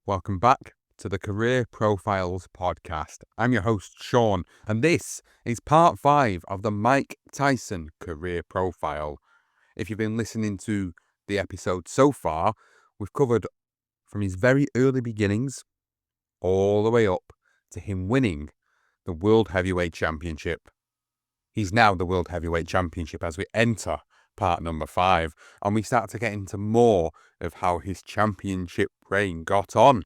Welcome back to the Career Profiles podcast. I'm your host, Sean, and this is part 5 of the Mike Tyson Career Profile. If you've been listening to the episode so far, we've covered from his very early beginnings all the way up to him winning the World Heavyweight Championship. He's now the World Heavyweight Championship as we enter part number 5, and we start to get into more of how his championship reign got on.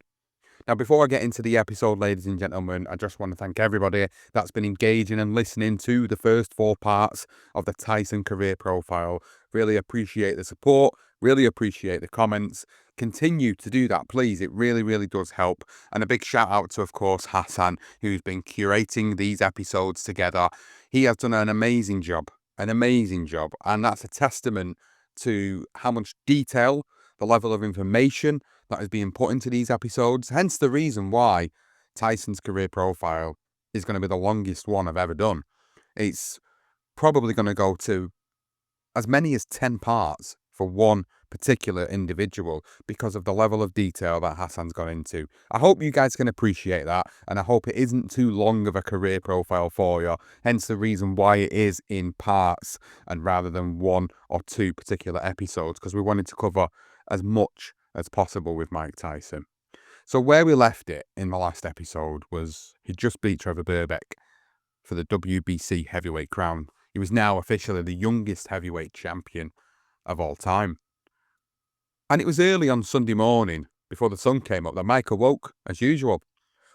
Now, before I get into the episode, ladies and gentlemen, I just want to thank everybody that's been engaging and listening to the first 4 parts of the Tyson Career Profile. Really appreciate the support, really appreciate the comments. Continue to do that, please. It really, really does help. And a big shout out to, of course, Hassan, who's been curating these episodes together. He has done an amazing job, and that's a testament to how much detail, the level of information that is being put into these episodes, hence the reason why Tyson's Career Profile is going to be the longest one I've ever done. It's probably going to go to as many as 10 parts for one particular individual because of the level of detail that Hassan's gone into. I hope you guys can appreciate that, and I hope it isn't too long of a career profile for you, hence the reason why it is in parts and rather than 1 or 2 particular episodes, because we wanted to cover as much as possible with Mike Tyson. So where we left it in the last episode was he just beat Trevor Burbeck for the WBC heavyweight crown. He was now officially the youngest heavyweight champion of all time. And it was early on Sunday morning, before the sun came up, that Mike awoke as usual.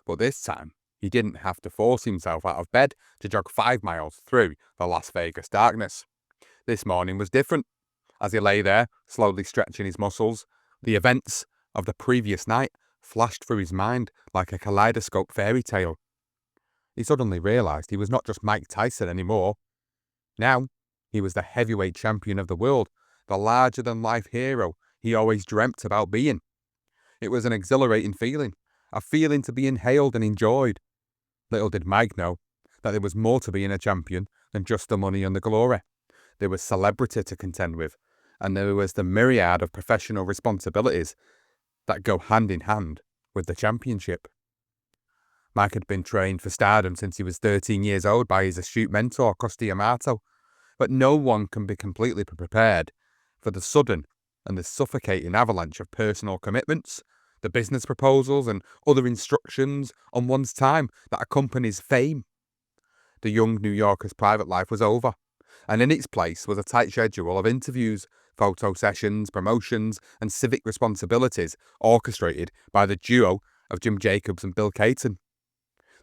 But this time, he didn't have to force himself out of bed to jog 5 miles through the Las Vegas darkness. This morning was different. As he lay there, slowly stretching his muscles, the events of the previous night flashed through his mind like a kaleidoscope fairy tale. He suddenly realised he was not just Mike Tyson anymore. Now, he was the heavyweight champion of the world, the larger-than-life hero he always dreamt about being. It was an exhilarating feeling, a feeling to be inhaled and enjoyed. Little did Mike know that there was more to being a champion than just the money and the glory. There was celebrity to contend with, and there was the myriad of professional responsibilities that go hand in hand with the championship. Mike had been trained for stardom since he was 13 years old by his astute mentor, Costi Amato, but no one can be completely prepared for the sudden and the suffocating avalanche of personal commitments, the business proposals and other instructions on one's time that accompanies fame. The young New Yorker's private life was over, and in its place was a tight schedule of interviews, photo sessions, promotions, and civic responsibilities orchestrated by the duo of Jim Jacobs and Bill Caton.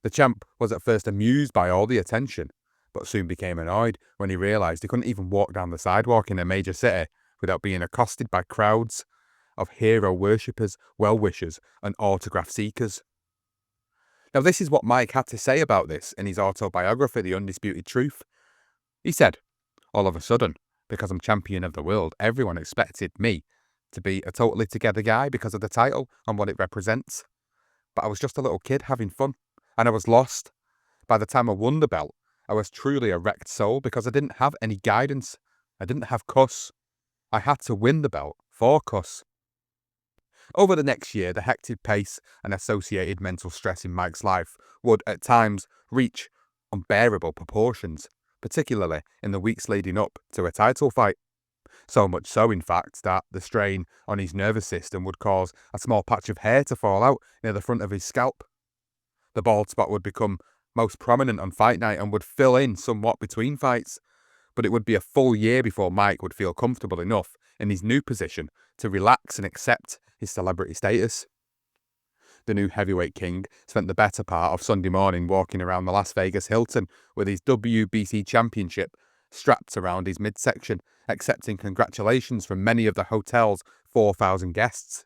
The champ was at first amused by all the attention, but soon became annoyed when he realised he couldn't even walk down the sidewalk in a major city without being accosted by crowds of hero worshippers, well-wishers, and autograph seekers. Now, this is what Mike had to say about this in his autobiography, The Undisputed Truth. He said, "All of a sudden, because I'm champion of the world, everyone expected me to be a totally together guy because of the title and what it represents. But I was just a little kid having fun, and I was lost. By the time I won the belt, I was truly a wrecked soul because I didn't have any guidance. I didn't have Cuss. I had to win the belt for Cuss." Over the next year, the hectic pace and associated mental stress in Mike's life would, at times, reach unbearable proportions, particularly in the weeks leading up to a title fight. So much so, in fact, that the strain on his nervous system would cause a small patch of hair to fall out near the front of his scalp. The bald spot would become most prominent on fight night and would fill in somewhat between fights, but it would be a full year before Mike would feel comfortable enough in his new position to relax and accept his celebrity status. The new heavyweight king spent the better part of Sunday morning walking around the Las Vegas Hilton with his WBC championship strapped around his midsection, accepting congratulations from many of the hotel's 4,000 guests.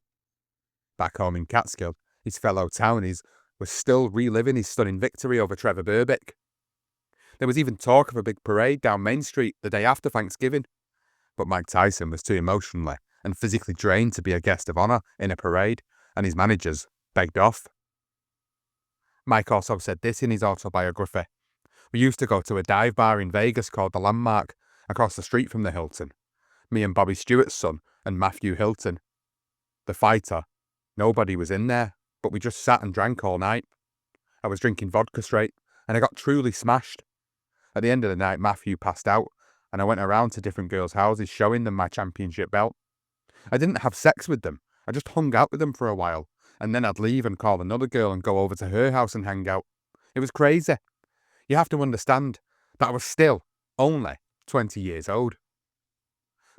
Back home in Catskill, his fellow townies were still reliving his stunning victory over Trevor Burbeck. There was even talk of a big parade down Main Street the day after Thanksgiving, but Mike Tyson was too emotionally and physically drained to be a guest of honour in a parade, and his managers begged off. Mike also said this in his autobiography: "We used to go to a dive bar in Vegas called The Landmark, across the street from the Hilton. Me and Bobby Stewart's son and Matthew Hilton. The fighter. Nobody was in there, but we just sat and drank all night. I was drinking vodka straight, and I got truly smashed. At the end of the night, Matthew passed out, and I went around to different girls' houses showing them my championship belt. I didn't have sex with them, I just hung out with them for a while, and then I'd leave and call another girl and go over to her house and hang out. It was crazy. You have to understand that I was still only 20 years old.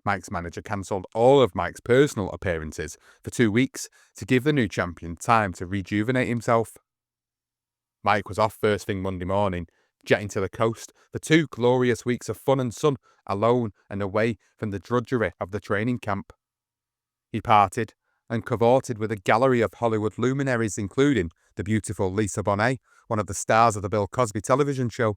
Mike's manager cancelled all of Mike's personal appearances for 2 weeks to give the new champion time to rejuvenate himself. Mike was off first thing Monday morning, jetting to the coast for 2 glorious weeks of fun and sun, alone and away from the drudgery of the training camp. He partied and cavorted with a gallery of Hollywood luminaries, including the beautiful Lisa Bonet, one of the stars of the Bill Cosby television show.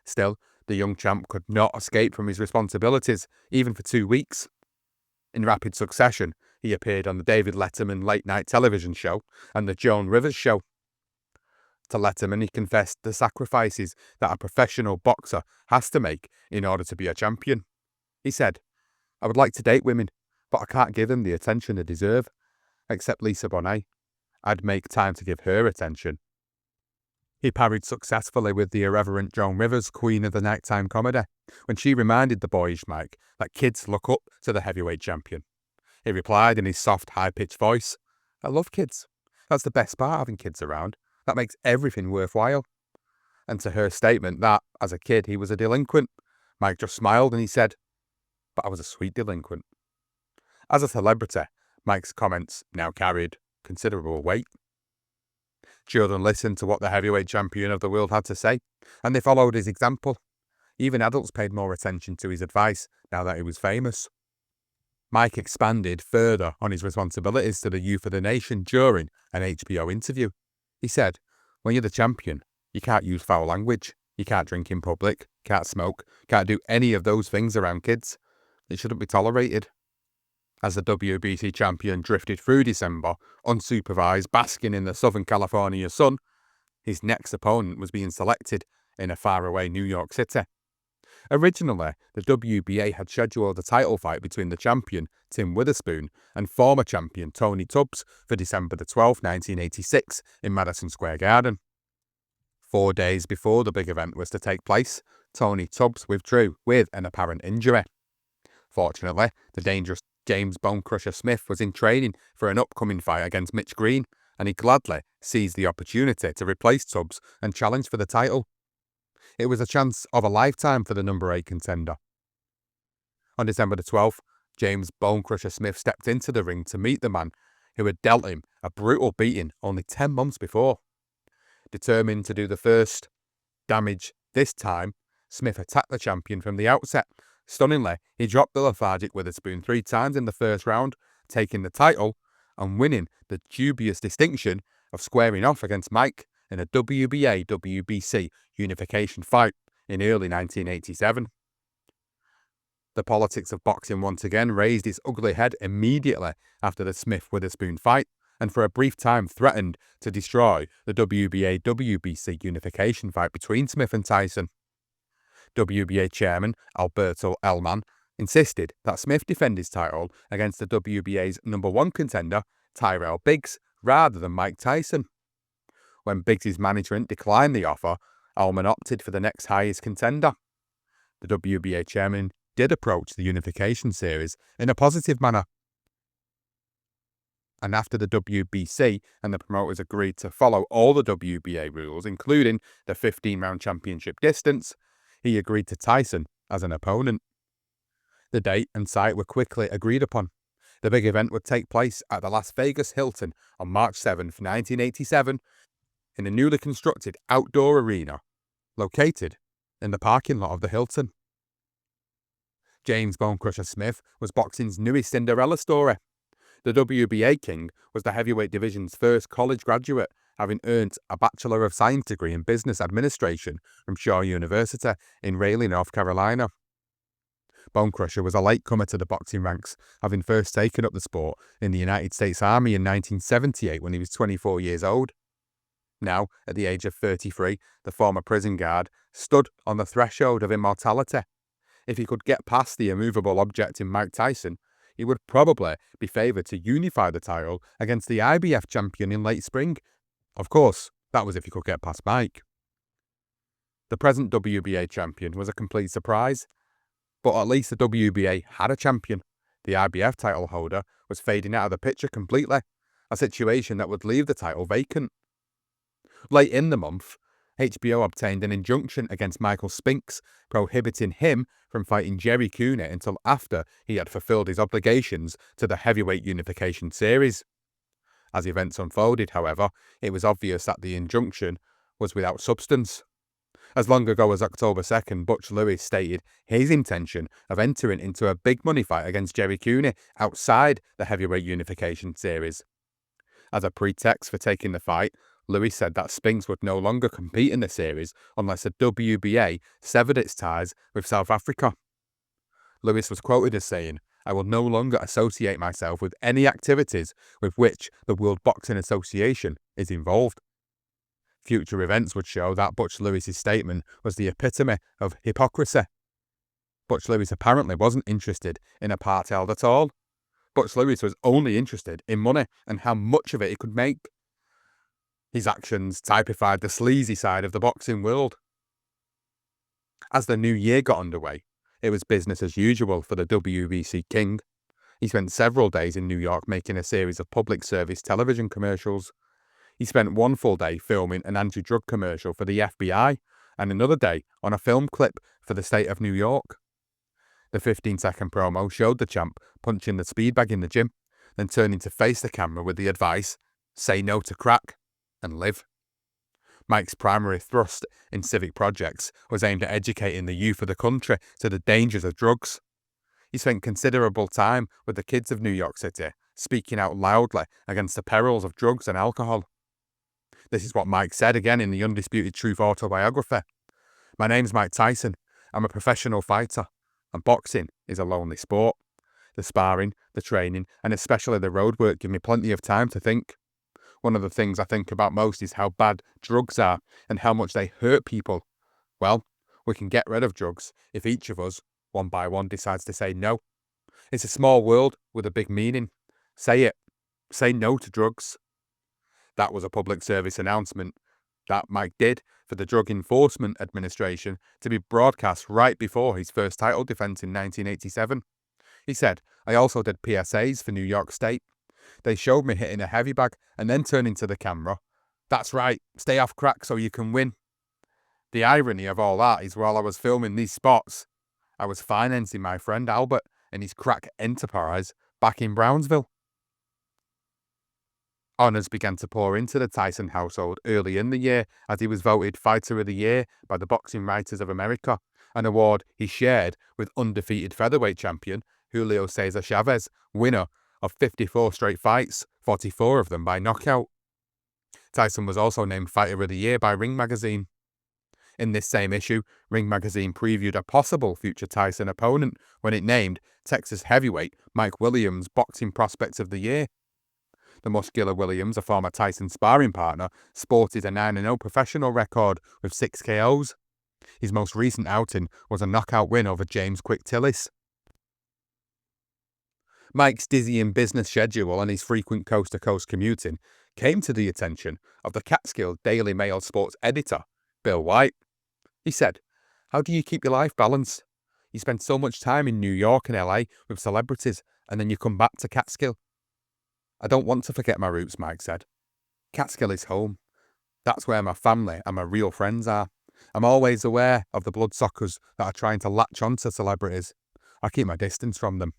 Still, the young champ could not escape from his responsibilities, even for 2 weeks. In rapid succession, he appeared on the David Letterman late-night television show and the Joan Rivers show. To Letterman, he confessed the sacrifices that a professional boxer has to make in order to be a champion. He said, "I would like to date women, but I can't give them the attention they deserve. Except Lisa Bonet. I'd make time to give her attention." He parried successfully with the irreverent Joan Rivers, queen of the nighttime comedy, when she reminded the boyish Mike that kids look up to the heavyweight champion. He replied in his soft, high-pitched voice, "I love kids. That's the best part, having kids around. That makes everything worthwhile." And to her statement that, as a kid, he was a delinquent, Mike just smiled and he said, "But I was a sweet delinquent." As a celebrity, Mike's comments now carried considerable weight. Children listened to what the heavyweight champion of the world had to say, and they followed his example. Even adults paid more attention to his advice now that he was famous. Mike expanded further on his responsibilities to the youth of the nation during an HBO interview. He said, "When you're the champion, you can't use foul language, you can't drink in public, can't smoke, can't do any of those things around kids. It shouldn't be tolerated." As the WBC champion drifted through December, unsupervised, basking in the Southern California sun, his next opponent was being selected in a faraway New York City. Originally, the WBA had scheduled a title fight between the champion, Tim Witherspoon, and former champion Tony Tubbs for December the 12th, 1986, in Madison Square Garden. 4 days before the big event was to take place, Tony Tubbs withdrew with an apparent injury. Fortunately, the dangerous James Bonecrusher Smith was in training for an upcoming fight against Mitch Green, and he gladly seized the opportunity to replace Tubbs and challenge for the title. It was a chance of a lifetime for the number 8 contender. On December the 12th, James Bonecrusher Smith stepped into the ring to meet the man who had dealt him a brutal beating only 10 months before. Determined to do the first damage this time, Smith attacked the champion from the outset. Stunningly, he dropped the lethargic Witherspoon 3 times in the first round, taking the title and winning the dubious distinction of squaring off against Mike in a WBA-WBC unification fight in early 1987. The politics of boxing once again raised its ugly head immediately after the Smith-Witherspoon fight, and for a brief time threatened to destroy the WBA-WBC unification fight between Smith and Tyson. WBA chairman Alberto Elman insisted that Smith defend his title against the WBA's number 1 contender, Tyrell Biggs, rather than Mike Tyson. When Biggs' management declined the offer, Elman opted for the next highest contender. The WBA chairman did approach the unification series in a positive manner. And after the WBC and the promoters agreed to follow all the WBA rules, including the 15-round championship distance, he agreed to Tyson as an opponent. The date and site were quickly agreed upon. The big event would take place at the Las Vegas Hilton on March 7, 1987, in a newly constructed outdoor arena located in the parking lot of the Hilton. James Bonecrusher Smith was boxing's newest Cinderella story. The WBA king was the heavyweight division's first college graduate, having earned a Bachelor of Science degree in Business Administration from Shaw University in Raleigh, North Carolina. Bonecrusher was a latecomer to the boxing ranks, having first taken up the sport in the United States Army in 1978 when he was 24 years old. Now, at the age of 33, the former prison guard stood on the threshold of immortality. If he could get past the immovable object in Mike Tyson, he would probably be favoured to unify the title against the IBF champion in late spring. Of course, that was if he could get past Mike. The present WBA champion was a complete surprise, but at least the WBA had a champion. The IBF title holder was fading out of the picture completely, a situation that would leave the title vacant. Late in the month, HBO obtained an injunction against Michael Spinks, prohibiting him from fighting Jerry Cooney until after he had fulfilled his obligations to the heavyweight unification series. As events unfolded, however, it was obvious that the injunction was without substance. As long ago as October 2nd, Butch Lewis stated his intention of entering into a big money fight against Jerry Cooney outside the heavyweight unification series. As a pretext for taking the fight, Lewis said that Spinks would no longer compete in the series unless the WBA severed its ties with South Africa. Lewis was quoted as saying, "I will no longer associate myself with any activities with which the World Boxing Association is involved." Future events would show that Butch Lewis's statement was the epitome of hypocrisy. Butch Lewis apparently wasn't interested in a part held at all. Butch Lewis was only interested in money and how much of it he could make. His actions typified the sleazy side of the boxing world. As the new year got underway, it was business as usual for the WBC king. He spent several days in New York making a series of public service television commercials. He spent one full day filming an anti-drug commercial for the FBI and another day on a film clip for the state of New York. The 15-second promo showed the champ punching the speed bag in the gym, then turning to face the camera with the advice, "Say no to crack and live." Mike's primary thrust in civic projects was aimed at educating the youth of the country to the dangers of drugs. He spent considerable time with the kids of New York City, speaking out loudly against the perils of drugs and alcohol. This is what Mike said again in the Undisputed Truth autobiography. "My name's Mike Tyson. I'm a professional fighter, and boxing is a lonely sport. The sparring, the training, and especially the road work give me plenty of time to think. One of the things I think about most is how bad drugs are and how much they hurt people. Well, we can get rid of drugs if each of us, one by one, decides to say no. It's a small world with a big meaning. Say it. Say no to drugs." That was a public service announcement that Mike did for the Drug Enforcement Administration to be broadcast right before his first title defense in 1987. He said, "I also did PSAs for New York State. They showed me hitting a heavy bag and then turning to the camera. That's right, stay off crack so you can win. The irony of all that is while I was filming these spots, I was financing my friend Albert and his crack enterprise back in Brownsville." Honours began to pour into the Tyson household early in the year as he was voted Fighter of the Year by the Boxing Writers of America, an award he shared with undefeated featherweight champion Julio Cesar Chavez, winner of 54 straight fights, 44 of them by knockout. Tyson was also named Fighter of the Year by Ring Magazine. In this same issue, Ring Magazine previewed a possible future Tyson opponent when it named Texas heavyweight Mike Williams Boxing Prospect of the Year. The muscular Williams, a former Tyson sparring partner, sported a 9-0 professional record with 6 KOs. His most recent outing was a knockout win over James Quick Tillis. Mike's dizzying business schedule and his frequent coast-to-coast commuting came to the attention of the Catskill Daily Mail sports editor, Bill White. He said, "How do you keep your life balanced? You spend so much time in New York and LA with celebrities, and then you come back to Catskill." "I don't want to forget my roots," Mike said. "Catskill is home. That's where my family and my real friends are. I'm always aware of the bloodsuckers that are trying to latch onto celebrities. I keep my distance from them."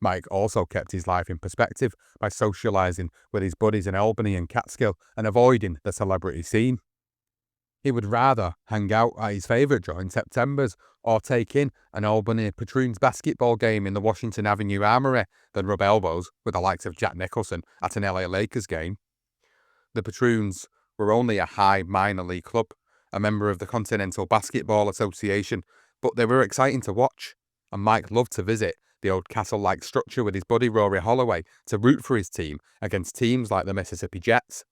Mike also kept his life in perspective by socialising with his buddies in Albany and Catskill and avoiding the celebrity scene. He would rather hang out at his favourite joint September's or take in an Albany Patroons basketball game in the Washington Avenue Armory than rub elbows with the likes of Jack Nicholson at an LA Lakers game. The Patroons were only a high minor league club, a member of the Continental Basketball Association, but they were exciting to watch, and Mike loved to visit the old castle-like structure with his buddy Rory Holloway to root for his team against teams like the Mississippi Jets.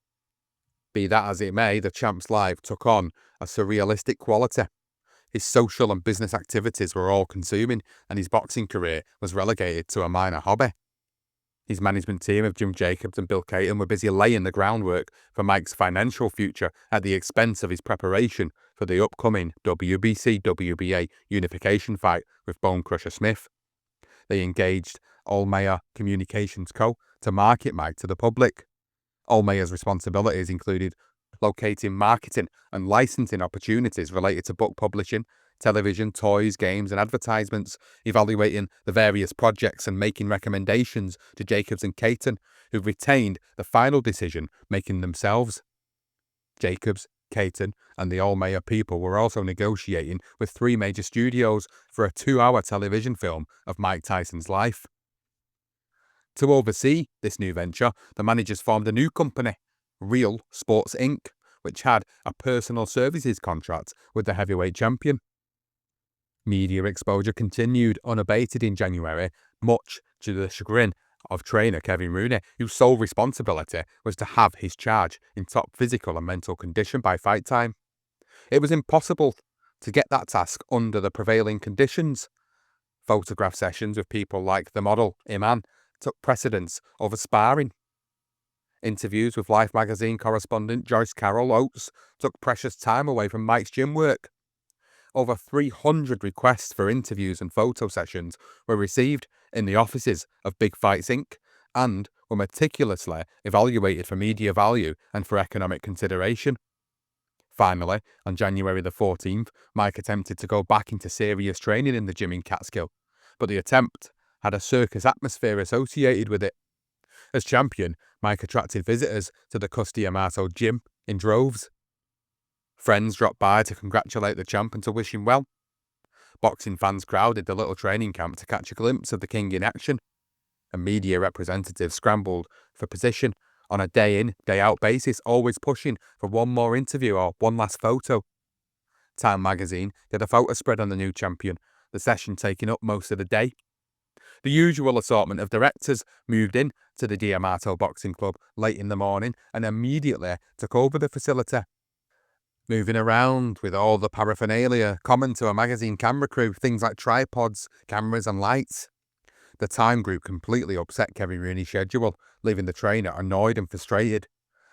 Be that as it may, the champ's life took on a surrealistic quality. His social and business activities were all consuming, and his boxing career was relegated to a minor hobby. His management team of Jim Jacobs and Bill Caton were busy laying the groundwork for Mike's financial future at the expense of his preparation for the upcoming WBC-WBA unification fight with Bonecrusher Smith. They engaged Allmeyer Communications Co. to market Mike to the public. Allmeyer's responsibilities included locating marketing and licensing opportunities related to book publishing, television, toys, games, and advertisements, evaluating the various projects and making recommendations to Jacobs and Caton, who retained the final decision making themselves. Jacobs, Caton, and the Allmeyer people were also negotiating with 3 major studios for a 2-hour television film of Mike Tyson's life. To oversee this new venture, the managers formed a new company, Real Sports Inc., which had a personal services contract with the heavyweight champion. Media exposure continued unabated in January, much to the chagrin of trainer Kevin Rooney, whose sole responsibility was to have his charge in top physical and mental condition by fight time. It was impossible to get that task under the prevailing conditions. Photograph sessions with people like the model Iman took precedence over sparring. Interviews with Life magazine correspondent Joyce Carol Oates took precious time away from Mike's gym work. Over 300 requests for interviews and photo sessions were received in the offices of Big Fights Inc. and were meticulously evaluated for media value and for economic consideration. Finally, on January the 14th, Mike attempted to go back into serious training in the gym in Catskill, but the attempt had a circus atmosphere associated with it. As champion, Mike attracted visitors to the Custy Amato gym in droves. Friends dropped by to congratulate the champ and to wish him well. Boxing fans crowded the little training camp to catch a glimpse of the king in action, and media representatives scrambled for position on a day-in, day-out basis, always pushing for one more interview or one last photo. Time magazine did a photo spread on the new champion, the session taking up most of the day. The usual assortment of directors moved in to the D'Amato Boxing Club late in the morning and immediately took over the facility. Moving around with all the paraphernalia common to a magazine camera crew, things like tripods, cameras and lights. The time group completely upset Kevin Rooney's schedule, leaving the trainer annoyed and frustrated.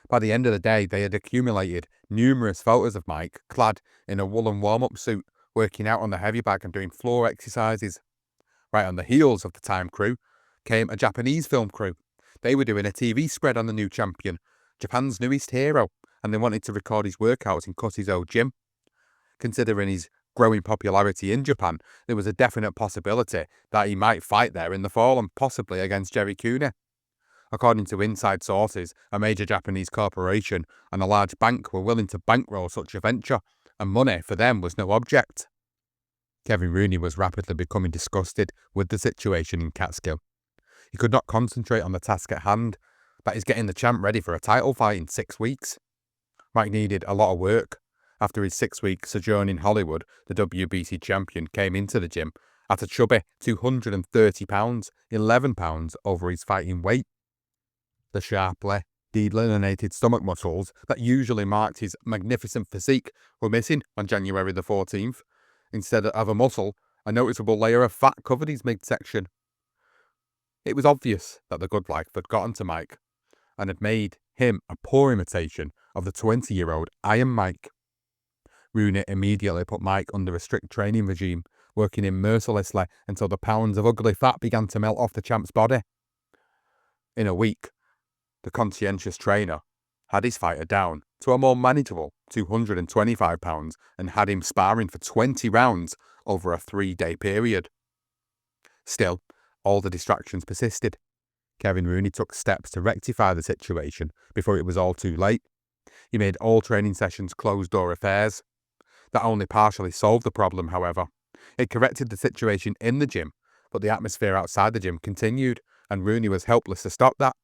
By the end of the day, they had accumulated numerous photos of Mike, clad in a woolen warm-up suit, working out on the heavy bag and doing floor exercises. Right on the heels of the time crew came a Japanese film crew. They were doing a TV spread on the new champion, Japan's newest hero, and they wanted to record his workouts in Cutty's old gym. Considering his growing popularity in Japan, there was a definite possibility that he might fight there in the fall and possibly against Jerry Cooney. According to inside sources, a major Japanese corporation and a large bank were willing to bankroll such a venture, and money for them was no object. Kevin Rooney was rapidly becoming disgusted with the situation in Catskill. He could not concentrate on the task at hand, that is getting the champ ready for a title fight in 6 weeks. Mike needed a lot of work. After his 6-week sojourn in Hollywood, the WBC champion came into the gym at a chubby 230 pounds, 11 pounds over his fighting weight. The sharply delineated stomach muscles that usually marked his magnificent physique were missing on January the 14th. Instead of a muscle, a noticeable layer of fat covered his midsection. It was obvious that the good life had gotten to Mike and had made him a poor imitation of the 20-year-old Iron Mike. Rooney immediately put Mike under a strict training regime, working him mercilessly until the pounds of ugly fat began to melt off the champ's body. In a week, the conscientious trainer had his fighter down to a more manageable 225 pounds and had him sparring for 20 rounds over a 3-day period. Still, all the distractions persisted. Kevin Rooney took steps to rectify the situation before it was all too late. He made all training sessions closed-door affairs. That only partially solved the problem, however. It corrected the situation in the gym, but the atmosphere outside the gym continued, and Rooney was helpless to stop that.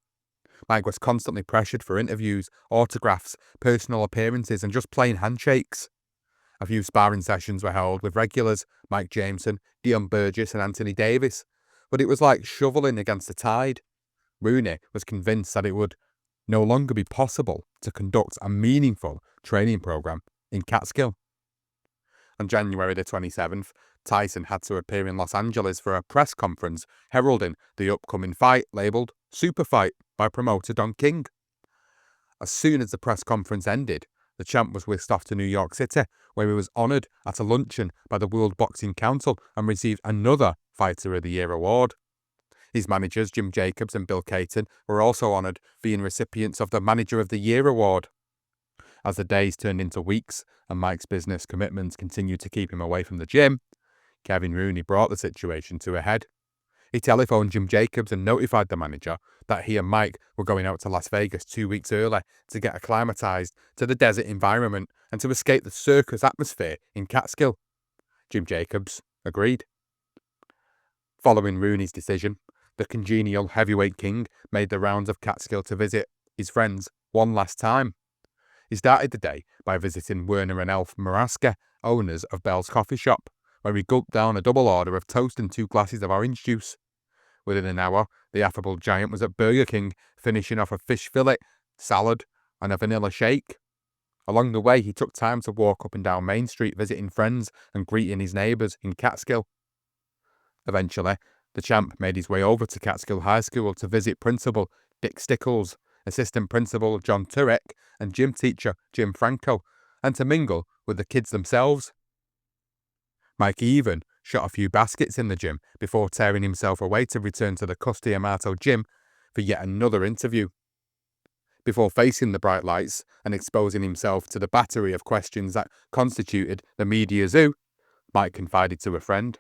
Mike was constantly pressured for interviews, autographs, personal appearances, and just plain handshakes. A few sparring sessions were held with regulars Mike Jameson, Dion Burgess, and Anthony Davis, but it was like shoveling against the tide. Rooney was convinced that it would no longer be possible to conduct a meaningful training program in Catskill. On January the 27th, Tyson had to appear in Los Angeles for a press conference heralding the upcoming fight labelled Super Fight by promoter Don King. As soon as the press conference ended, the champ was whisked off to New York City, where he was honoured at a luncheon by the World Boxing Council and received another Fighter of the Year award. His managers, Jim Jacobs and Bill Caton, were also honoured, being recipients of the Manager of the Year award. As the days turned into weeks and Mike's business commitments continued to keep him away from the gym, Kevin Rooney brought the situation to a head. He telephoned Jim Jacobs and notified the manager that he and Mike were going out to Las Vegas 2 weeks early to get acclimatised to the desert environment and to escape the circus atmosphere in Catskill. Jim Jacobs agreed. Following Rooney's decision, the congenial heavyweight king made the rounds of Catskill to visit his friends one last time. He started the day by visiting Werner and Elf Maraska, owners of Bell's Coffee Shop, where he gulped down a double order of toast and 2 glasses of orange juice. Within an hour, the affable giant was at Burger King, finishing off a fish fillet, salad, and a vanilla shake. Along the way, he took time to walk up and down Main Street visiting friends and greeting his neighbours in Catskill. Eventually, the champ made his way over to Catskill High School to visit Principal Dick Stickles, Assistant Principal John Turek, and gym teacher Jim Franco, and to mingle with the kids themselves. Mike even shot a few baskets in the gym before tearing himself away to return to the Costa Amato gym for yet another interview. Before facing the bright lights and exposing himself to the battery of questions that constituted the media zoo, Mike confided to a friend,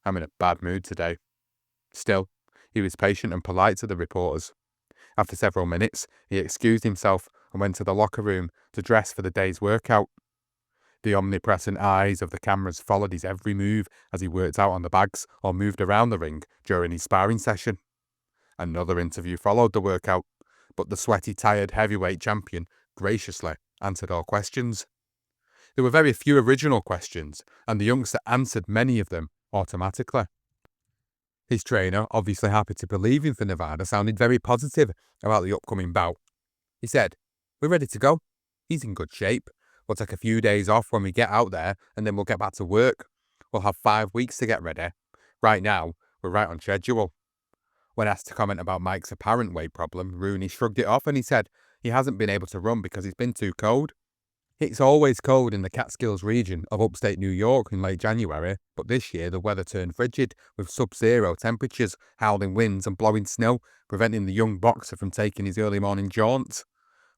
"I'm in a bad mood today." Still, he was patient and polite to the reporters. After several minutes, he excused himself and went to the locker room to dress for the day's workout. The omnipresent eyes of the cameras followed his every move as he worked out on the bags or moved around the ring during his sparring session. Another interview followed the workout, but the sweaty, tired heavyweight champion graciously answered all questions. There were very few original questions, and the youngster answered many of them automatically. His trainer, obviously happy to believe him for Nevada, sounded very positive about the upcoming bout. He said, "We're ready to go. He's in good shape. We'll take a few days off when we get out there, and then we'll get back to work. We'll have 5 weeks to get ready. Right now, we're right on schedule." When asked to comment about Mike's apparent weight problem, Rooney shrugged it off and he said he hasn't been able to run because it's been too cold. It's always cold in the Catskills region of upstate New York in late January, but this year the weather turned frigid with sub-zero temperatures, howling winds and blowing snow, preventing the young boxer from taking his early morning jaunts.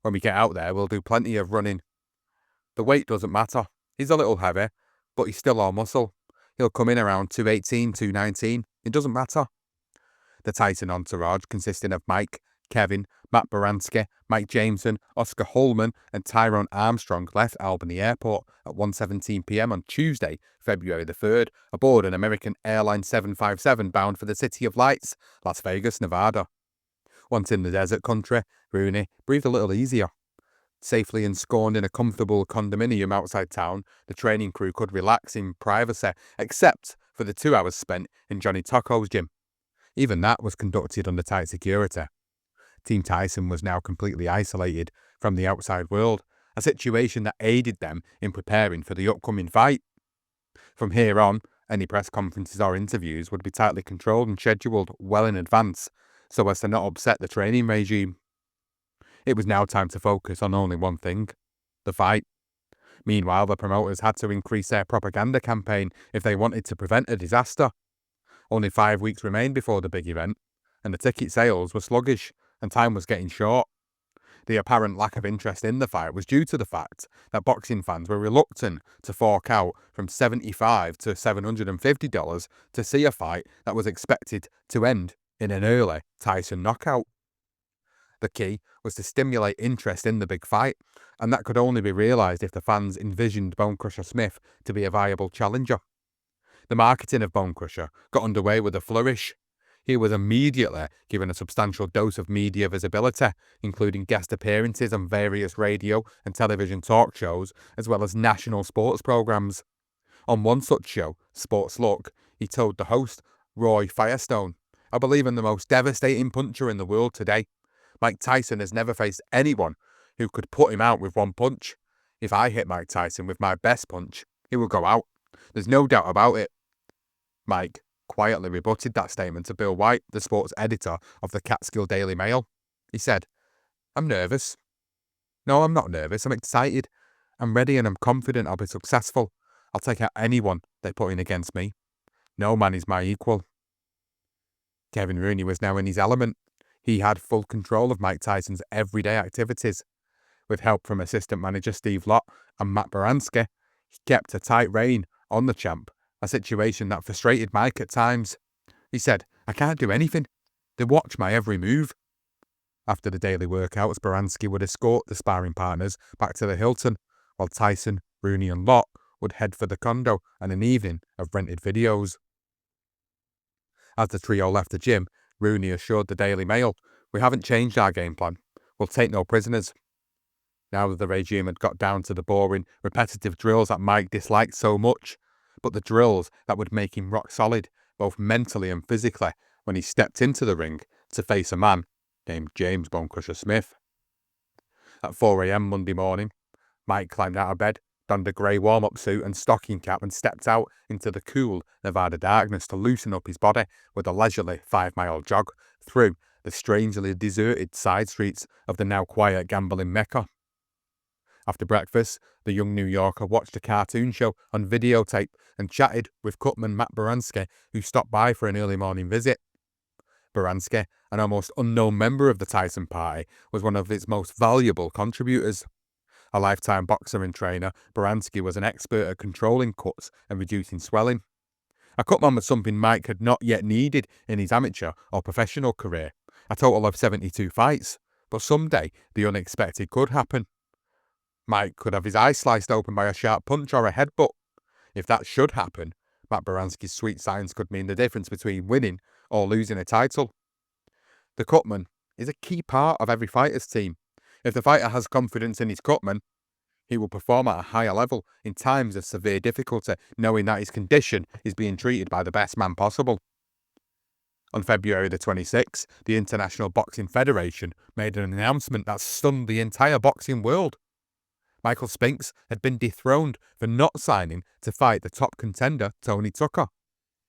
When we get out there, we'll do plenty of running. The weight doesn't matter. He's a little heavy, but he's still all muscle. He'll come in around 218, 219. It doesn't matter. The Tyson entourage, consisting of Mike, Kevin, Matt Baranski, Mike Jameson, Oscar Holman and Tyrone Armstrong, left Albany Airport at 1:17 p.m. on Tuesday, February the 3rd, aboard an American Airlines 757 bound for the City of Lights, Las Vegas, Nevada. Once in the desert country, Rooney breathed a little easier. Safely ensconced in a comfortable condominium outside town, the training crew could relax in privacy, except for the 2 hours spent in Johnny Tocco's gym. Even that was conducted under tight security. Team Tyson was now completely isolated from the outside world, a situation that aided them in preparing for the upcoming fight. From here on, any press conferences or interviews would be tightly controlled and scheduled well in advance, so as to not upset the training regime. It was now time to focus on only one thing: the fight. Meanwhile, the promoters had to increase their propaganda campaign if they wanted to prevent a disaster. Only 5 weeks remained before the big event, and the ticket sales were sluggish, and time was getting short. The apparent lack of interest in the fight was due to the fact that boxing fans were reluctant to fork out from $75 to $750 to see a fight that was expected to end in an early Tyson knockout. The key was to stimulate interest in the big fight, and that could only be realised if the fans envisioned Bonecrusher Smith to be a viable challenger. The marketing of Bonecrusher got underway with a flourish. He was immediately given a substantial dose of media visibility, including guest appearances on various radio and television talk shows, as well as national sports programmes. On one such show, Sports Look, he told the host, Roy Firestone, "I believe in the most devastating puncher in the world today. Mike Tyson has never faced anyone who could put him out with one punch. If I hit Mike Tyson with my best punch, he will go out. There's no doubt about it. Mike quietly rebutted that statement to Bill White, the sports editor of the Catskill Daily Mail. He said, "I'm nervous. No, I'm not nervous. I'm excited. I'm ready and I'm confident I'll be successful. I'll take out anyone they put in against me. No man is my equal." Kevin Rooney was now in his element. He had full control of Mike Tyson's everyday activities. With help from assistant manager Steve Lott and Matt Baranski, he kept a tight rein on the champ, a situation that frustrated Mike at times. He said, "I can't do anything. They watch my every move." After the daily workouts, Baranski would escort the sparring partners back to the Hilton, while Tyson, Rooney and Lott would head for the condo and an evening of rented videos. As the trio left the gym, Rooney assured the Daily Mail, "We haven't changed our game plan. We'll take no prisoners." Now that the regime had got down to the boring, repetitive drills that Mike disliked so much, but the drills that would make him rock solid, both mentally and physically, when he stepped into the ring to face a man named James Bonecrusher Smith. At 4 a.m. Monday morning, Mike climbed out of bed, donned a grey warm-up suit and stocking cap and stepped out into the cool Nevada darkness to loosen up his body with a leisurely 5-mile jog through the strangely deserted side streets of the now quiet gambling mecca. After breakfast, the young New Yorker watched a cartoon show on videotape and chatted with cutman Matt Baranski, who stopped by for an early morning visit. Baranski, an almost unknown member of the Tyson party, was one of its most valuable contributors. A lifetime boxer and trainer, Baranski was an expert at controlling cuts and reducing swelling. A cutman was something Mike had not yet needed in his amateur or professional career, a total of 72 fights, but someday the unexpected could happen. Mike could have his eye sliced open by a sharp punch or a headbutt. If that should happen, Matt Baranski's sweet science could mean the difference between winning or losing a title. The cutman is a key part of every fighter's team. If the fighter has confidence in his cutman, he will perform at a higher level in times of severe difficulty, knowing that his condition is being treated by the best man possible. On February the 26th, the International Boxing Federation made an announcement that stunned the entire boxing world. Michael Spinks had been dethroned for not signing to fight the top contender Tony Tucker.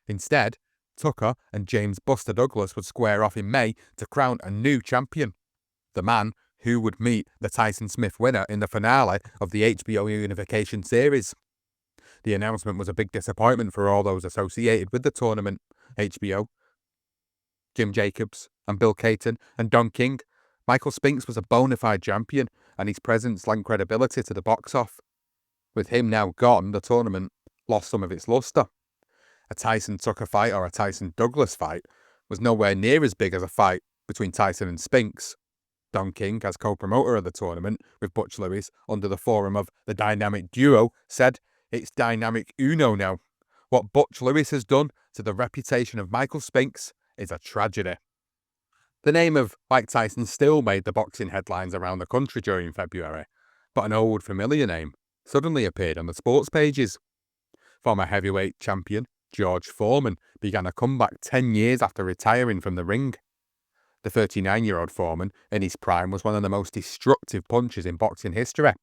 Instead, Tucker and James Buster Douglas would square off in May to crown a new champion. The man who would meet the Tyson-Smith winner in the finale of the HBO Unification series. The announcement was a big disappointment for all those associated with the tournament. HBO, Jim Jacobs and Bill Caton and Don King. Michael Spinks was a bona fide champion, and his presence lent credibility to the box-off. With him now gone, the tournament lost some of its lustre. A Tyson-Tucker fight or a Tyson-Douglas fight was nowhere near as big as a fight between Tyson and Spinks. Don King, as co-promoter of the tournament with Butch Lewis under the forum of the Dynamic Duo, said, "It's Dynamic Uno now. What Butch Lewis has done to the reputation of Michael Spinks is a tragedy." The name of Mike Tyson still made the boxing headlines around the country during February, but an old familiar name suddenly appeared on the sports pages. Former heavyweight champion George Foreman began a comeback 10 years after retiring from the ring. The 39-year-old Foreman, in his prime, was one of the most destructive punchers in boxing history.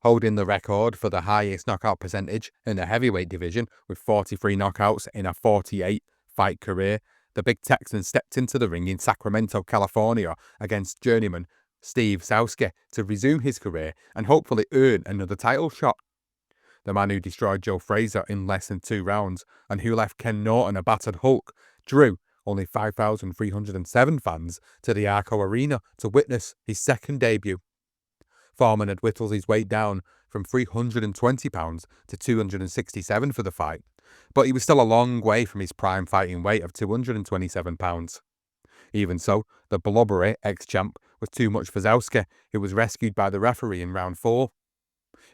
Holding the record for the highest knockout percentage in the heavyweight division with 43 knockouts in a 48-fight career, the big Texan stepped into the ring in Sacramento, California against journeyman Steve Sowski to resume his career and hopefully earn another title shot. The man who destroyed Joe Frazier in less than 2 rounds and who left Ken Norton a battered hulk drew only 5,307 fans to the Arco Arena to witness his second debut. Foreman had whittled his weight down from 320 pounds to 267 for the fight, but he was still a long way from his prime fighting weight of 227 pounds. Even so, the blubbery ex-champ was too much for Sowski, who was rescued by the referee in round 4.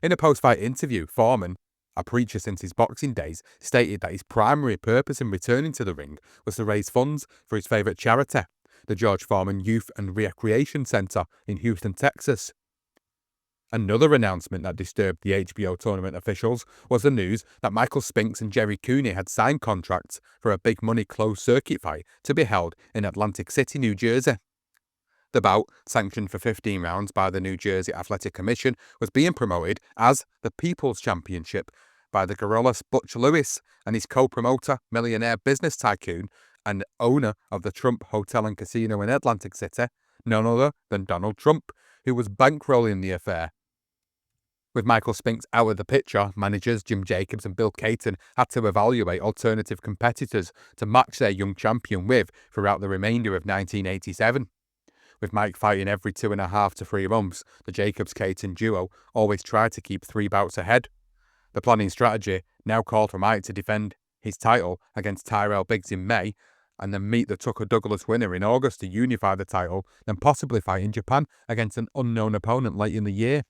In a post-fight interview, Foreman, a preacher since his boxing days, stated that his primary purpose in returning to the ring was to raise funds for his favourite charity, the George Foreman Youth and Recreation Center in Houston, Texas. Another announcement that disturbed the HBO tournament officials was the news that Michael Spinks and Jerry Cooney had signed contracts for a big-money closed-circuit fight to be held in Atlantic City, New Jersey. The bout, sanctioned for 15 rounds by the New Jersey Athletic Commission, was being promoted as the People's Championship by the Gorillas Butch Lewis and his co-promoter, millionaire business tycoon, and owner of the Trump Hotel and Casino in Atlantic City, none other than Donald Trump, who was bankrolling the affair. With Michael Spinks out of the picture, managers Jim Jacobs and Bill Caton had to evaluate alternative competitors to match their young champion with throughout the remainder of 1987. With Mike fighting every 2.5 to 3 months, the Jacobs-Caton duo always tried to keep 3 bouts ahead. The planning strategy now called for Mike to defend his title against Tyrell Biggs in May, and then meet the Tucker Douglas winner in August to unify the title, then possibly fight in Japan against an unknown opponent late in the year.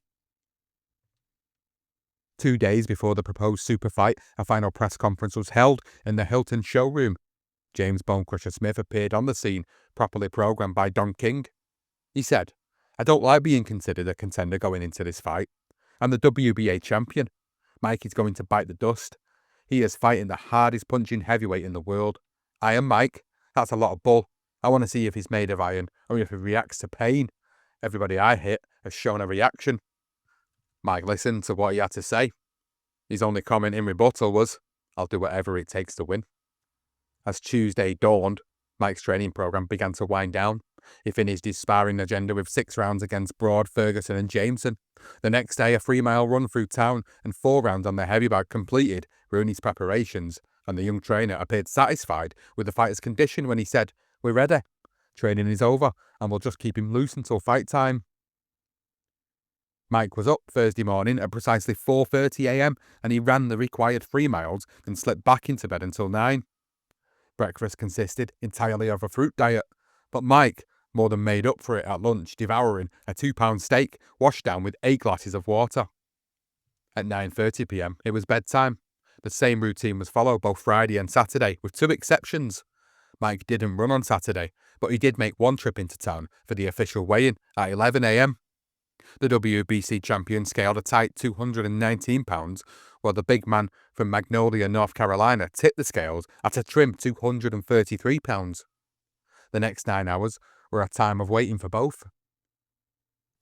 2 days before the proposed super fight, a final press conference was held in the Hilton showroom. James Bonecrusher Smith appeared on the scene, properly programmed by Don King. He said, "I don't like being considered a contender going into this fight. I'm the WBA champion. Mike is going to bite the dust. He is fighting the hardest punching heavyweight in the world. Iron Mike, that's a lot of bull. I want to see if he's made of iron or if he reacts to pain. Everybody I hit has shown a reaction." Mike listened to what he had to say. His only comment in rebuttal was, "I'll do whatever it takes to win." As Tuesday dawned, Mike's training program began to wind down. He finished his sparring agenda with 6 rounds against Broad, Ferguson and Jameson. The next day, a 3-mile run through town and 4 rounds on the heavy bag completed Rooney's preparations, and the young trainer appeared satisfied with the fighter's condition when he said, "We're ready. Training is over, and we'll just keep him loose until fight time." Mike was up Thursday morning at precisely 4:30 a.m. and he ran the required 3 miles and slipped back into bed until 9. Breakfast consisted entirely of a fruit diet, but Mike more than made up for it at lunch, devouring a 2-pound steak washed down with 8 glasses of water. At 9:30 p.m. it was bedtime. The same routine was followed both Friday and Saturday, with 2 exceptions. Mike didn't run on Saturday, but he did make 1 trip into town for the official weigh-in at 11 a.m. The WBC champion scaled a tight 219 pounds, while the big man from Magnolia, North Carolina tipped the scales at a trim 233 pounds. The next 9 hours were a time of waiting for both.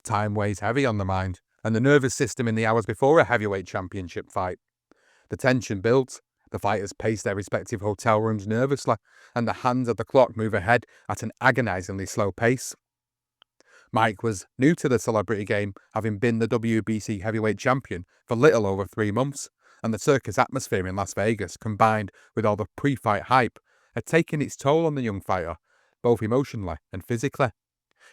Time weighs heavy on the mind, and the nervous system in the hours before a heavyweight championship fight. The tension builds, the fighters pace their respective hotel rooms nervously, and the hands of the clock move ahead at an agonisingly slow pace. Mike was new to the celebrity game, having been the WBC heavyweight champion for little over 3 months, and the circus atmosphere in Las Vegas, combined with all the pre-fight hype, had taken its toll on the young fighter, both emotionally and physically.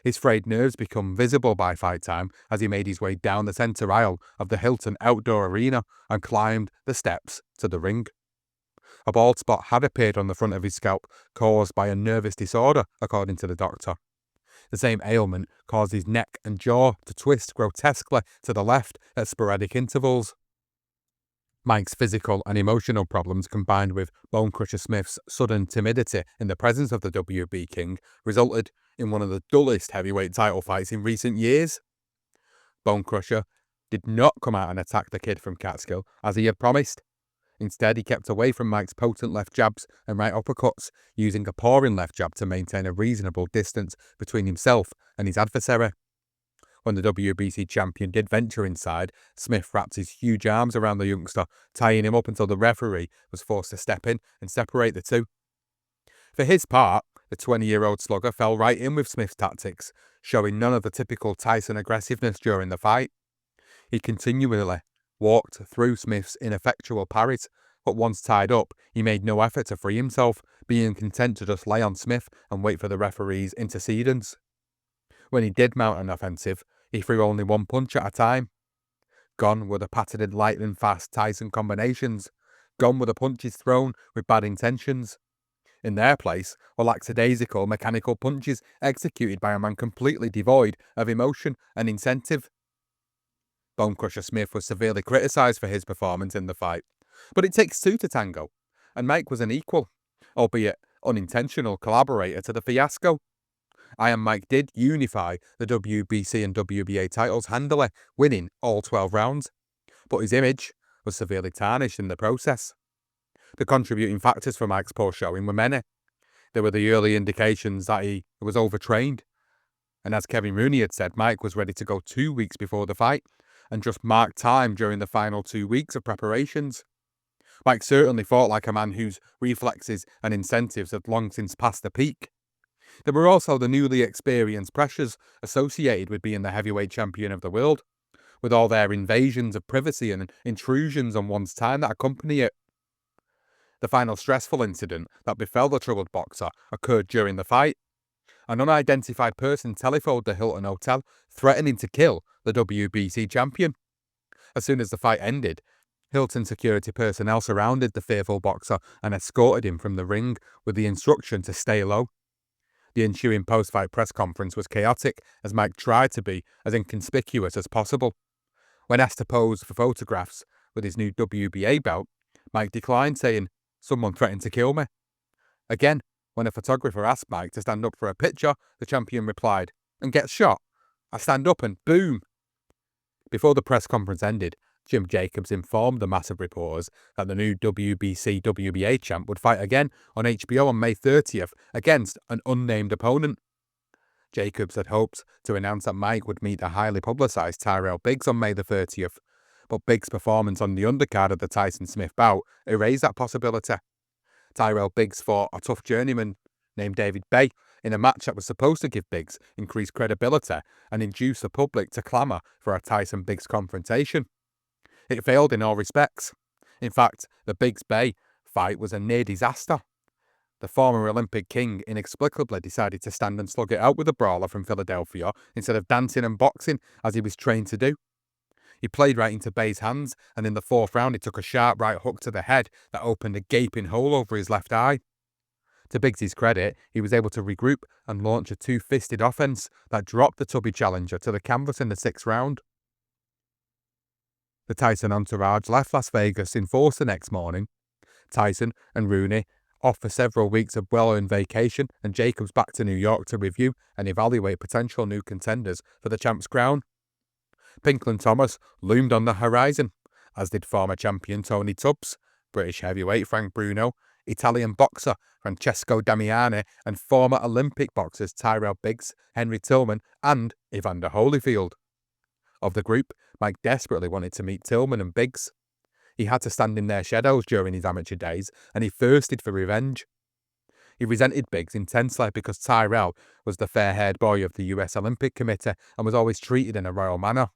His frayed nerves become visible by fight time as he made his way down the centre aisle of the Hilton Outdoor Arena and climbed the steps to the ring. A bald spot had appeared on the front of his scalp, caused by a nervous disorder, according to the doctor. The same ailment caused his neck and jaw to twist grotesquely to the left at sporadic intervals. Mike's physical and emotional problems, combined with Bonecrusher Smith's sudden timidity in the presence of the WB King, resulted in one of the dullest heavyweight title fights in recent years. Bonecrusher did not come out and attack the kid from Catskill as he had promised. Instead, he kept away from Mike's potent left jabs and right uppercuts, using a pouring left jab to maintain a reasonable distance between himself and his adversary. When the WBC champion did venture inside, Smith wrapped his huge arms around the youngster, tying him up until the referee was forced to step in and separate the two. For his part, the 20-year-old slugger fell right in with Smith's tactics, showing none of the typical Tyson aggressiveness during the fight. He continually walked through Smith's ineffectual parries, but once tied up, he made no effort to free himself, being content to just lay on Smith and wait for the referee's intercedence. When he did mount an offensive, he threw only 1 punch at a time. Gone were the patented lightning-fast Tyson combinations. Gone were the punches thrown with bad intentions. In their place were lackadaisical mechanical punches executed by a man completely devoid of emotion and incentive. Bonecrusher Smith was severely criticised for his performance in the fight, but it takes 2 to tango, and Mike was an equal, albeit unintentional, collaborator to the fiasco. Iron Mike did unify the WBC and WBA titles handily, winning all 12 rounds, but his image was severely tarnished in the process. The contributing factors for Mike's poor showing were many. There were the early indications that he was overtrained, and as Kevin Rooney had said, Mike was ready to go 2 weeks before the fight, and just marked time during the final 2 weeks of preparations. Mike certainly fought like a man whose reflexes and incentives had long since passed the peak. There were also the newly experienced pressures associated with being the heavyweight champion of the world, with all their invasions of privacy and intrusions on one's time that accompany it. The final stressful incident that befell the troubled boxer occurred during the fight. An unidentified person telephoned the Hilton Hotel, threatening to kill the WBC champion. As soon as the fight ended, Hilton security personnel surrounded the fearful boxer and escorted him from the ring with the instruction to stay low. The ensuing post-fight press conference was chaotic, as Mike tried to be as inconspicuous as possible. When asked to pose for photographs with his new WBA belt, Mike declined, saying, "Someone threatened to kill me." Again, when a photographer asked Mike to stand up for a picture, the champion replied, "And get shot? I stand up and boom." Before the press conference ended, Jim Jacobs informed the massive reporters that the new WBC WBA champ would fight again on HBO on May 30th against an unnamed opponent. Jacobs had hoped to announce that Mike would meet the highly publicised Tyrell Biggs on May the 30th, but Biggs' performance on the undercard of the Tyson-Smith bout erased that possibility. Tyrell Biggs fought a tough journeyman named David Bay in a match that was supposed to give Biggs increased credibility and induce the public to clamour for a Tyson-Biggs confrontation. It failed in all respects. In fact, the Biggs-Bay fight was a near disaster. The former Olympic king inexplicably decided to stand and slug it out with the brawler from Philadelphia instead of dancing and boxing as he was trained to do. He played right into Bay's hands, and in the fourth round he took a sharp right hook to the head that opened a gaping hole over his left eye. To Biggs' credit, he was able to regroup and launch a two-fisted offense that dropped the tubby challenger to the canvas in the sixth round. The Tyson entourage left Las Vegas in force the next morning. Tyson and Rooney off for several weeks of well-earned vacation, and Jacobs back to New York to review and evaluate potential new contenders for the champ's crown. Pinklon Thomas loomed on the horizon, as did former champion Tony Tubbs, British heavyweight Frank Bruno, Italian boxer Francesco Damiani, and former Olympic boxers Tyrell Biggs, Henry Tillman, and Evander Holyfield. Of the group, Mike desperately wanted to meet Tillman and Biggs. He had to stand in their shadows during his amateur days, and he thirsted for revenge. He resented Biggs intensely because Tyrell was the fair-haired boy of the US Olympic Committee and was always treated in a royal manner.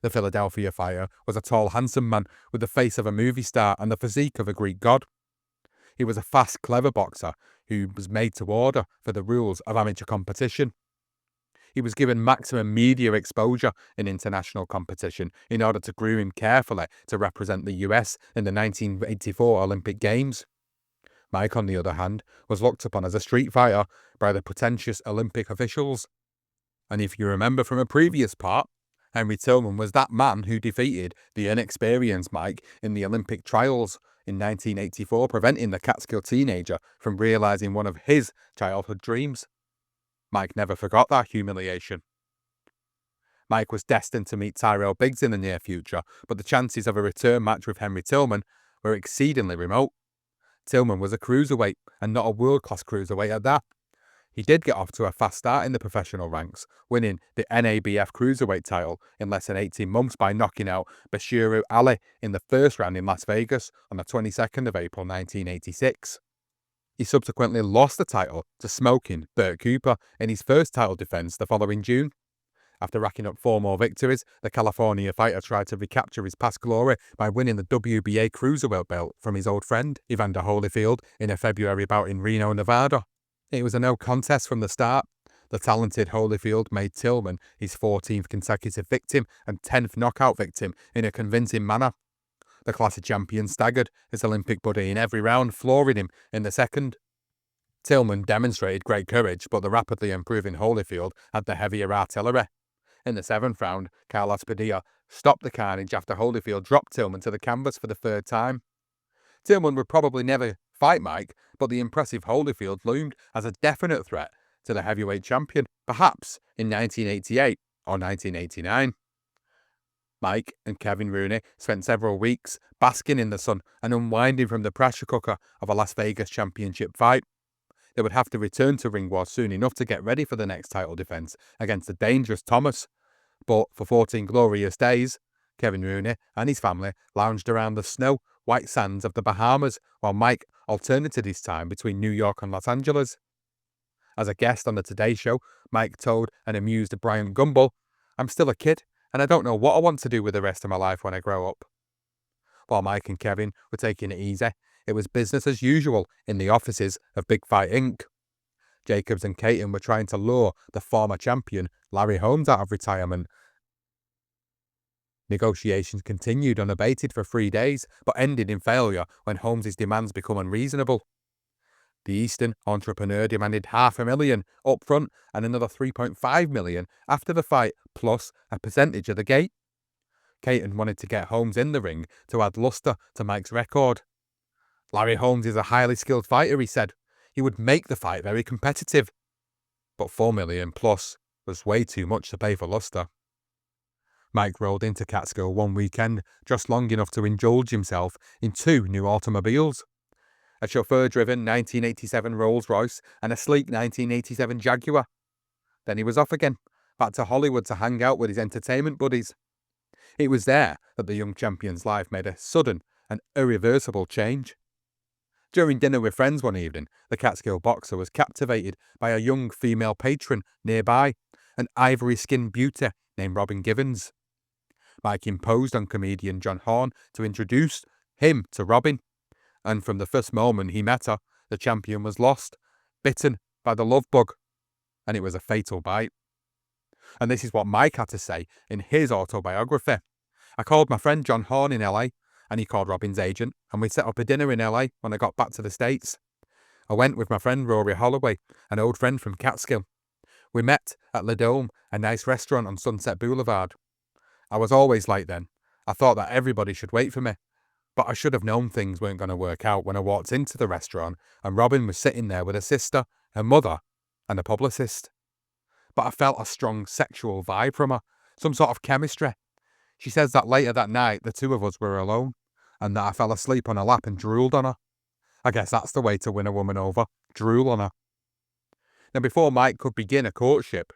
The Philadelphia fighter was a tall, handsome man with the face of a movie star and the physique of a Greek god. He was a fast, clever boxer who was made to order for the rules of amateur competition. He was given maximum media exposure in international competition in order to groom him carefully to represent the US in the 1984 Olympic Games. Mike, on the other hand, was looked upon as a street fighter by the pretentious Olympic officials. And if you remember from a previous part, Henry Tillman was that man who defeated the inexperienced Mike in the Olympic trials in 1984, preventing the Catskill teenager from realising one of his childhood dreams. Mike never forgot that humiliation. Mike was destined to meet Tyrell Biggs in the near future, but the chances of a return match with Henry Tillman were exceedingly remote. Tillman was a cruiserweight, and not a world-class cruiserweight at that. He did get off to a fast start in the professional ranks, winning the NABF cruiserweight title in less than 18 months by knocking out Bashiru Ali in the first round in Las Vegas on the 22nd of April 1986. He subsequently lost the title to smoking Bert Cooper in his first title defense the following June. After racking up 4 more victories, the California fighter tried to recapture his past glory by winning the WBA cruiserweight belt from his old friend, Evander Holyfield, in a February bout in Reno, Nevada. It was a no contest from the start. The talented Holyfield made Tillman his 14th consecutive victim and 10th knockout victim in a convincing manner. The classic champion staggered his Olympic buddy in every round, flooring him in the second. Tillman demonstrated great courage, but the rapidly improving Holyfield had the heavier artillery. In the 7th round, Carlos Padilla stopped the carnage after Holyfield dropped Tillman to the canvas for the 3rd time. Tillman would probably never fight Mike, but the impressive Holyfield loomed as a definite threat to the heavyweight champion, perhaps in 1988 or 1989. Mike and Kevin Rooney spent several weeks basking in the sun and unwinding from the pressure cooker of a Las Vegas championship fight. They would have to return to ring war soon enough to get ready for the next title defence against the dangerous Thomas. But for 14 glorious days, Kevin Rooney and his family lounged around the snow, white sands of the Bahamas, while Mike alternated his time between New York and Los Angeles. As a guest on the Today Show, Mike told an amused Brian Gumbel, "I'm still a kid, and I don't know what I want to do with the rest of my life when I grow up." While Mike and Kevin were taking it easy, it was business as usual in the offices of Big Fight Inc. Jacobs and Caton were trying to lure the former champion Larry Holmes out of retirement. Negotiations continued unabated for 3 days, but ended in failure when Holmes' demands became unreasonable. The Eastern entrepreneur demanded $500,000 up front and another $3.5 million after the fight, plus a percentage of the gate. Caton wanted to get Holmes in the ring to add luster to Mike's record. "Larry Holmes is a highly skilled fighter," he said. "He would make the fight very competitive." But $4 million plus was way too much to pay for luster. Mike rolled into Catskill one weekend, just long enough to indulge himself in 2 new automobiles. A chauffeur-driven 1987 Rolls-Royce and a sleek 1987 Jaguar. Then he was off again, back to Hollywood to hang out with his entertainment buddies. It was there that the young champion's life made a sudden and irreversible change. During dinner with friends one evening, the Catskill boxer was captivated by a young female patron nearby, an ivory-skinned beauty named Robin Givens. Mike imposed on comedian John Horn to introduce him to Robin, and from the first moment he met her, the champion was lost, bitten by the love bug, and it was a fatal bite. And this is what Mike had to say in his autobiography. "I called my friend John Horn in LA, and he called Robin's agent, and we set up a dinner in LA when I got back to the States. I went with my friend Rory Holloway, an old friend from Catskill. We met at Le Dome, a nice restaurant on Sunset Boulevard. I was always like then. I thought that everybody should wait for me. But I should have known things weren't going to work out when I walked into the restaurant and Robin was sitting there with her sister, her mother, and a publicist. But I felt a strong sexual vibe from her, some sort of chemistry. She says that later that night the two of us were alone, and that I fell asleep on her lap and drooled on her. I guess that's the way to win a woman over, drool on her." Now, before Mike could begin a courtship,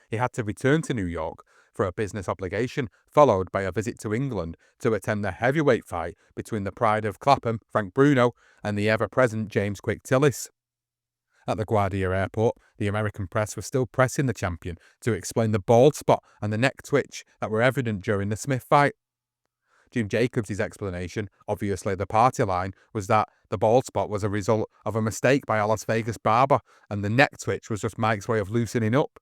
he had to return to New York for a business obligation, followed by a visit to England to attend the heavyweight fight between the pride of Clapham, Frank Bruno, and the ever-present James Quick Tillis. At LaGuardia Airport, the American press was still pressing the champion to explain the bald spot and the neck twitch that were evident during the Smith fight. Jim Jacobs' explanation, obviously the party line, was that the bald spot was a result of a mistake by a Las Vegas barber, and the neck twitch was just Mike's way of loosening up.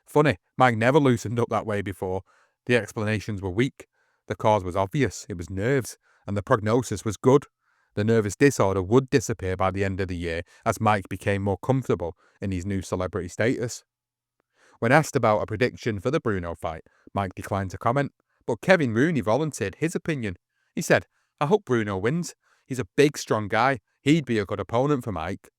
Funny, Mike never loosened up that way before. The explanations were weak. The cause was obvious, it was nerves, and the prognosis was good. The nervous disorder would disappear by the end of the year as Mike became more comfortable in his new celebrity status. When asked about a prediction for the Bruno fight, Mike declined to comment, but Kevin Rooney volunteered his opinion. He said, "I hope Bruno wins. He's a big, strong guy. He'd be a good opponent for Mike."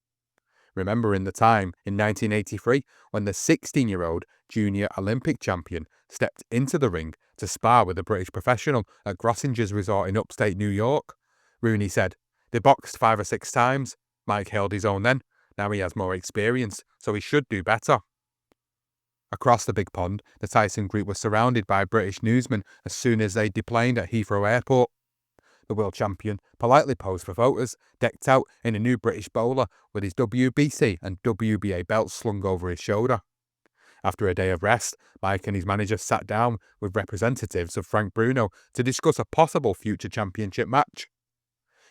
Remembering the time in 1983 when the 16-year-old junior Olympic champion stepped into the ring to spar with a British professional at Grossinger's Resort in upstate New York, Rooney said, "They boxed 5 or 6 times. Mike held his own then. Now he has more experience, so he should do better." Across the big pond, the Tyson group was surrounded by British newsmen as soon as they deplaned at Heathrow Airport. The world champion politely posed for photos, decked out in a new British bowler with his WBC and WBA belts slung over his shoulder. After a day of rest, Mike and his manager sat down with representatives of Frank Bruno to discuss a possible future championship match.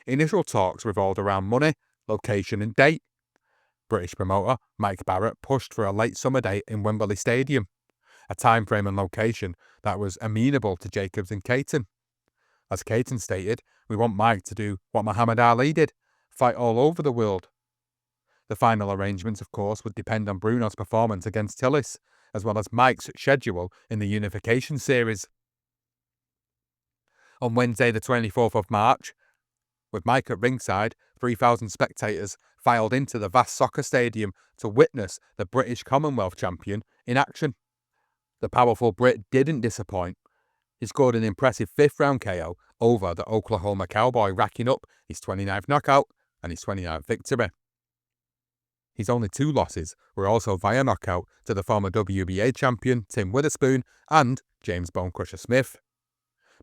Initial talks revolved around money, location and date. British promoter Mike Barrett pushed for a late summer date in Wembley Stadium, a time frame and location that was amenable to Jacobs and Caton. As Caton stated, "We want Mike to do what Muhammad Ali did, fight all over the world." The final arrangements, of course, would depend on Bruno's performance against Tillis, as well as Mike's schedule in the unification series. On Wednesday the 24th of March, with Mike at ringside, 3,000 spectators filed into the vast soccer stadium to witness the British Commonwealth champion in action. The powerful Brit didn't disappoint. He scored an impressive 5th-round KO over the Oklahoma Cowboy, racking up his 29th knockout and his 29th victory. His only 2 losses were also via knockout to the former WBA champion Tim Witherspoon and James Bonecrusher Smith.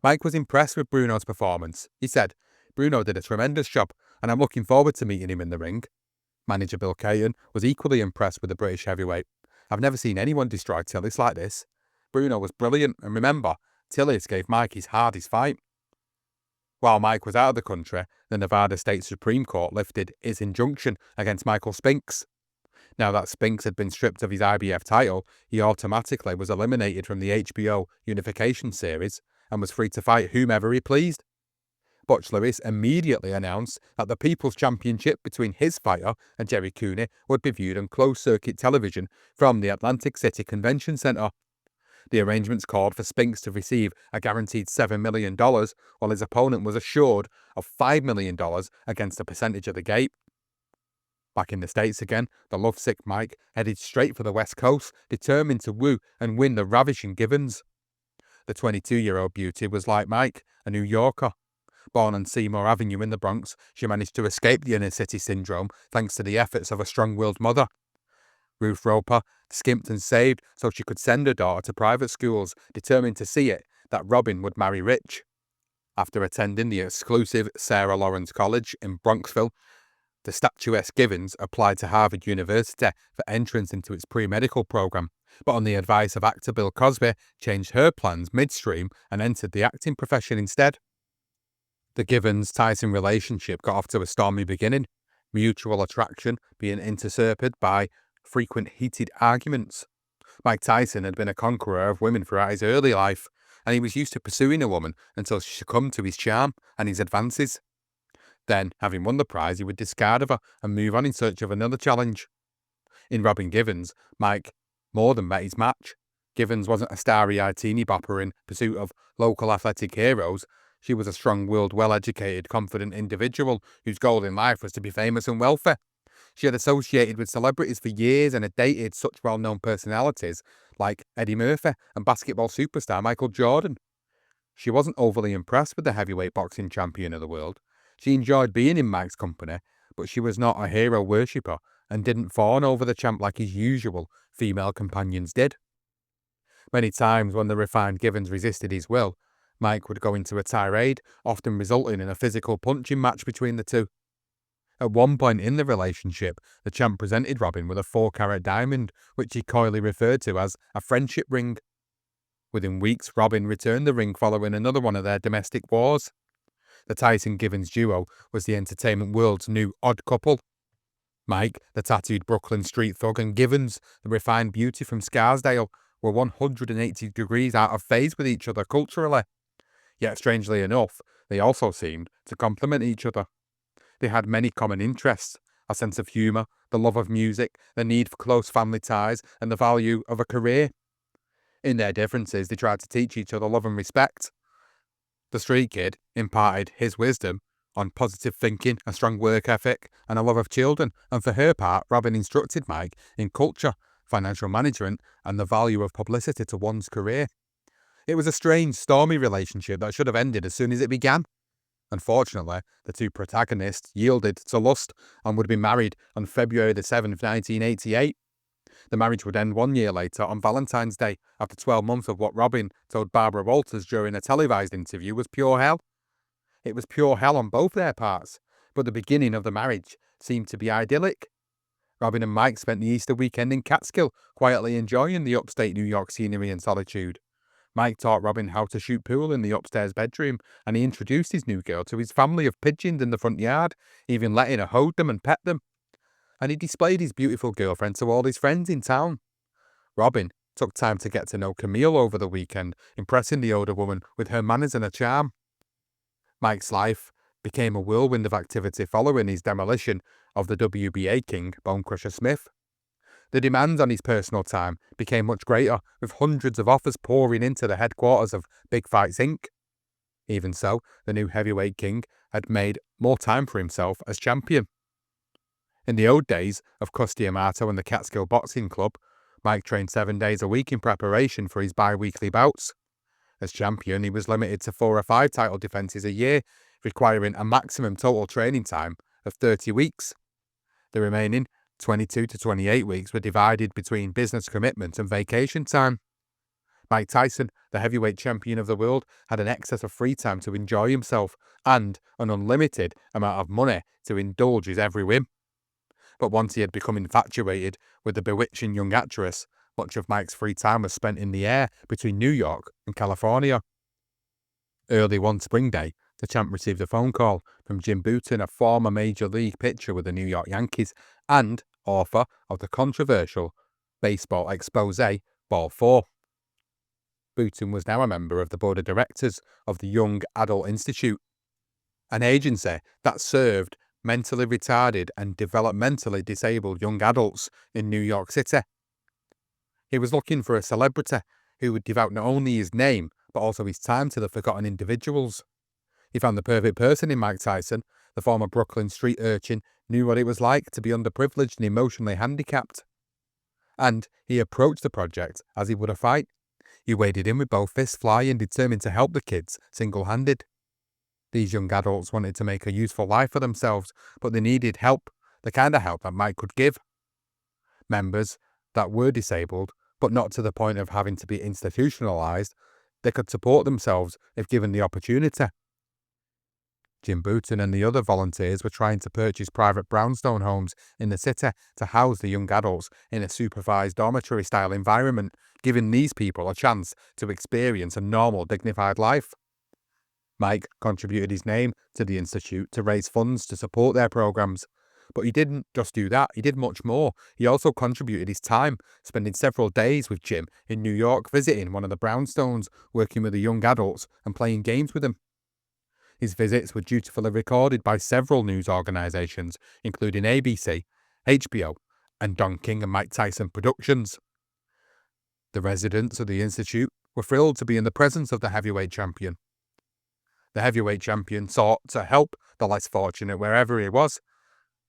Mike was impressed with Bruno's performance. He said, Bruno did a tremendous job, and I'm looking forward to meeting him in the ring. Manager Bill Caton was equally impressed with the British heavyweight. I've never seen anyone destroy Tillis like this. Bruno was brilliant, and remember, Tillis gave Mike his hardest fight. While Mike was out of the country, the Nevada State Supreme Court lifted its injunction against Michael Spinks. Now that Spinks had been stripped of his IBF title, he automatically was eliminated from the HBO Unification series and was free to fight whomever he pleased. Butch Lewis immediately announced that the People's Championship between his fighter and Jerry Cooney would be viewed on closed-circuit television from the Atlantic City Convention Center. The arrangements called for Spinks to receive a guaranteed $7 million, while his opponent was assured of $5 million against a percentage of the gate. Back in the States again, the lovesick Mike headed straight for the West Coast, determined to woo and win the ravishing Givens. The 22-year-old beauty was like Mike, a New Yorker. Born on Seymour Avenue in the Bronx, she managed to escape the inner city syndrome thanks to the efforts of a strong-willed mother. Ruth Roper skimped and saved so she could send her daughter to private schools, determined to see it that Robin would marry rich. After attending the exclusive Sarah Lawrence College in Bronxville, the statuesque Givens applied to Harvard University for entrance into its pre-medical program, but on the advice of actor Bill Cosby, changed her plans midstream and entered the acting profession instead. The Givens-Tyson relationship got off to a stormy beginning, mutual attraction being intercepted by frequent heated arguments. Mike Tyson had been a conqueror of women throughout his early life, and he was used to pursuing a woman until she succumbed to his charm and his advances. Then, having won the prize, he would discard of her and move on in search of another challenge. In Robin Givens, Mike more than met his match. Givens wasn't a starry-eyed teeny bopper in pursuit of local athletic heroes. She was a strong-willed, well-educated, confident individual whose goal in life was to be famous and wealthy. She had associated with celebrities for years and had dated such well-known personalities like Eddie Murphy and basketball superstar Michael Jordan. She wasn't overly impressed with the heavyweight boxing champion of the world. She enjoyed being in Mike's company, but she was not a hero worshipper and didn't fawn over the champ like his usual female companions did. Many times when the refined Givens resisted his will, Mike would go into a tirade, often resulting in a physical punching match between the two. At one point in the relationship, the champ presented Robin with a 4-carat diamond, which he coyly referred to as a friendship ring. Within weeks, Robin returned the ring following another one of their domestic wars. The Tyson-Givens duo was the entertainment world's new odd couple. Mike, the tattooed Brooklyn street thug, and Givens, the refined beauty from Scarsdale, were 180 degrees out of phase with each other culturally. Yet, strangely enough, they also seemed to complement each other. They had many common interests: a sense of humour, the love of music, the need for close family ties, and the value of a career. In their differences, they tried to teach each other love and respect. The street kid imparted his wisdom on positive thinking, a strong work ethic, and a love of children, and for her part, Robin instructed Mike in culture, financial management, and the value of publicity to one's career. It was a strange, stormy relationship that should have ended as soon as it began. Unfortunately, the two protagonists yielded to lust and would be married on February the 7th, 1988. The marriage would end 1 year later on Valentine's Day, after 12 months of what Robin told Barbara Walters during a televised interview was pure hell. It was pure hell on both their parts, but the beginning of the marriage seemed to be idyllic. Robin and Mike spent the Easter weekend in Catskill, quietly enjoying the upstate New York scenery and solitude. Mike taught Robin how to shoot pool in the upstairs bedroom, and he introduced his new girl to his family of pigeons in the front yard, even letting her hold them and pet them. And he displayed his beautiful girlfriend to all his friends in town. Robin took time to get to know Camille over the weekend, impressing the older woman with her manners and her charm. Mike's life became a whirlwind of activity following his demolition of the WBA king, Bonecrusher Smith. The demands on his personal time became much greater, with hundreds of offers pouring into the headquarters of Big Fights Inc. Even so, the new heavyweight king had made more time for himself as champion. In the old days of Custy Amato and the Catskill Boxing Club, Mike trained 7 days a week in preparation for his bi-weekly bouts. As champion, he was limited to 4 or 5 title defences a year, requiring a maximum total training time of 30 weeks. The remaining 22 to 28 weeks were divided between business commitment and vacation time. Mike Tyson, the heavyweight champion of the world, had an excess of free time to enjoy himself and an unlimited amount of money to indulge his every whim. But once he had become infatuated with the bewitching young actress, much of Mike's free time was spent in the air between New York and California. Early one spring day, the champ received a phone call from Jim Bouton, a former major league pitcher with the New York Yankees and author of the controversial baseball expose Ball 4. Bouton was now a member of the board of directors of the Young Adult Institute, an agency that served mentally retarded and developmentally disabled young adults in New York City. He was looking for a celebrity who would devote not only his name, but also his time to the forgotten individuals. He found the perfect person in Mike Tyson. The former Brooklyn street urchin knew what it was like to be underprivileged and emotionally handicapped. And he approached the project as he would a fight. He waded in with both fists flying, determined to help the kids single-handed. These young adults wanted to make a useful life for themselves, but they needed help, the kind of help that Mike could give. Members that were disabled, but not to the point of having to be institutionalized, they could support themselves if given the opportunity. Jim Bouton and the other volunteers were trying to purchase private brownstone homes in the city to house the young adults in a supervised dormitory-style environment, giving these people a chance to experience a normal, dignified life. Mike contributed his name to the Institute to raise funds to support their programs. But he didn't just do that, he did much more. He also contributed his time, spending several days with Jim in New York, visiting one of the brownstones, working with the young adults and playing games with them. His visits were dutifully recorded by several news organisations, including ABC, HBO, and Don King and Mike Tyson Productions. The residents of the Institute were thrilled to be in the presence of the heavyweight champion. The heavyweight champion sought to help the less fortunate wherever he was,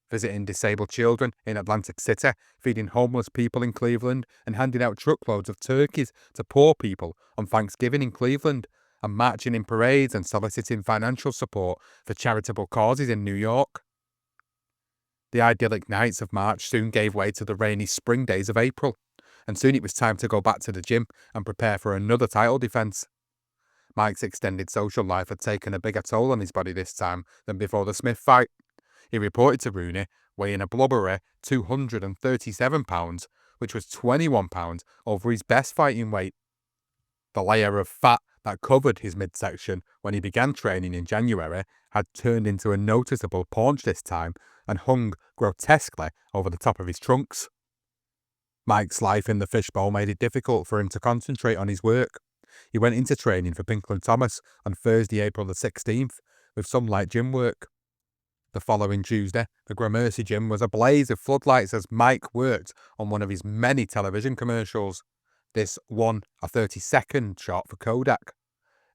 visiting disabled children in Atlantic City, feeding homeless people in Cleveland, and handing out truckloads of turkeys to poor people on Thanksgiving in Cleveland, and marching in parades and soliciting financial support for charitable causes in New York. The idyllic nights of March soon gave way to the rainy spring days of April, and soon it was time to go back to the gym and prepare for another title defence. Mike's extended social life had taken a bigger toll on his body this time than before the Smith fight. He reported to Rooney weighing a blubbery 237 pounds, which was 21 pounds over his best fighting weight. The layer of fat that covered his midsection when he began training in January had turned into a noticeable paunch this time and hung grotesquely over the top of his trunks. Mike's life in the fishbowl made it difficult for him to concentrate on his work. He went into training for Pinklon Thomas on Thursday, April the 16th, with some light gym work. The following Tuesday, the Gramercy gym was ablaze with floodlights as Mike worked on one of his many television commercials. This won a 30-second shot for Kodak.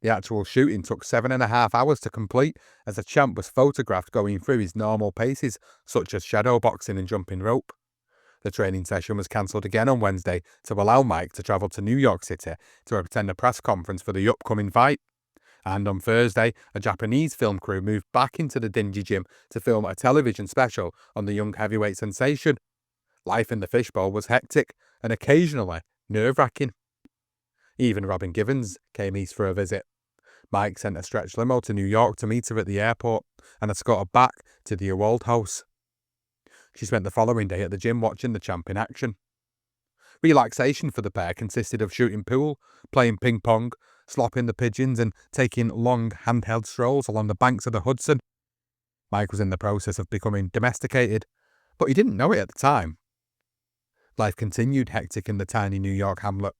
The actual shooting took 7.5 hours to complete as the champ was photographed going through his normal paces, such as shadow boxing and jumping rope. The training session was cancelled again on Wednesday to allow Mike to travel to New York City to attend a press conference for the upcoming fight. And on Thursday, a Japanese film crew moved back into the dingy gym to film a television special on the young heavyweight sensation. Life in the fishbowl was hectic and occasionally nerve-wracking. Even Robin Givens came east for a visit. Mike sent a stretch limo to New York to meet her at the airport and escorted back to the Ewald house. She spent the following day at the gym watching the champ in action. Relaxation for the pair consisted of shooting pool, playing ping pong, slopping the pigeons and taking long handheld strolls along the banks of the Hudson. Mike was in the process of becoming domesticated, but he didn't know it at the time. Life continued hectic in the tiny New York hamlet.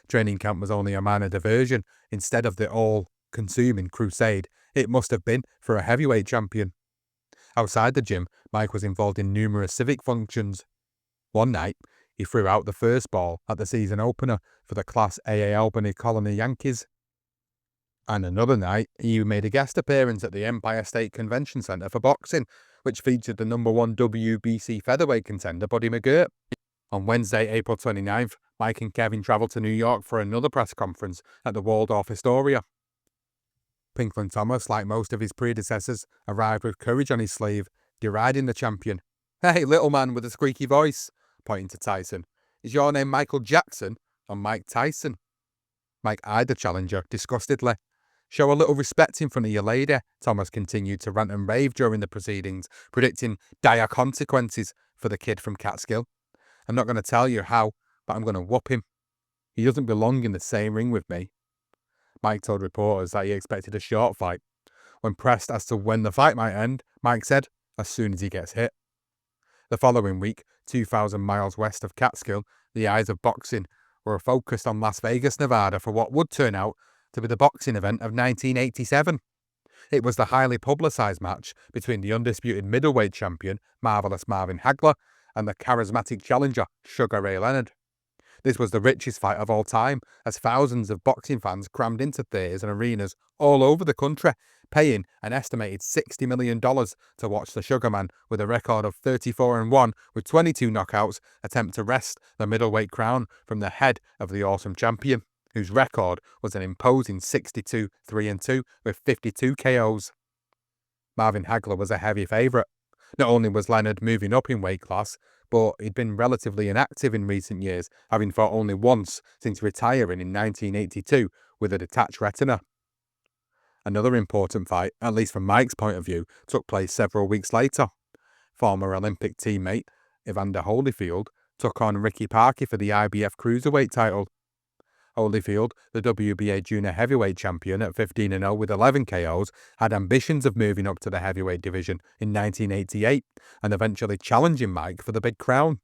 Training camp was only a minor diversion instead of the all-consuming crusade it must have been for a heavyweight champion. Outside the gym, Mike was involved in numerous civic functions. One night, he threw out the first ball at the season opener for the Class AA Albany Colony Yankees. And another night, he made a guest appearance at the Empire State Convention Center for boxing, which featured the #1 WBC featherweight contender Buddy McGirt. On Wednesday, April 29th, Mike and Kevin travelled to New York for another press conference at the Waldorf Astoria. Pinklon Thomas, like most of his predecessors, arrived with courage on his sleeve, deriding the champion. "Hey, little man with a squeaky voice," pointing to Tyson. "Is your name Michael Jackson or Mike Tyson?" Mike eyed the challenger disgustedly. "Show a little respect in front of your lady," Thomas continued to rant and rave during the proceedings, predicting dire consequences for the kid from Catskill. "I'm not going to tell you how, but I'm going to whoop him. He doesn't belong in the same ring with me." Mike told reporters that he expected a short fight. When pressed as to when the fight might end, Mike said, "As soon as he gets hit." The following week, 2,000 miles west of Catskill, the eyes of boxing were focused on Las Vegas, Nevada for what would turn out to be the boxing event of 1987. It was the highly publicised match between the undisputed middleweight champion, Marvelous Marvin Hagler, and the charismatic challenger, Sugar Ray Leonard. This was the richest fight of all time, as thousands of boxing fans crammed into theatres and arenas all over the country, paying an estimated $60 million to watch the Sugarman, with a record of 34-1 with 22 knockouts, attempt to wrest the middleweight crown from the head of the awesome champion, whose record was an imposing 62-3-2 with 52 KOs. Marvin Hagler was a heavy favourite. Not only was Leonard moving up in weight class, but he'd been relatively inactive in recent years, having fought only once since retiring in 1982 with a detached retina. Another important fight, at least from Mike's point of view, took place several weeks later. Former Olympic teammate Evander Holyfield took on Ricky Parkey for the IBF Cruiserweight title. Holyfield, the WBA junior heavyweight champion at 15-0 with 11 KOs, had ambitions of moving up to the heavyweight division in 1988 and eventually challenging Mike for the big crown.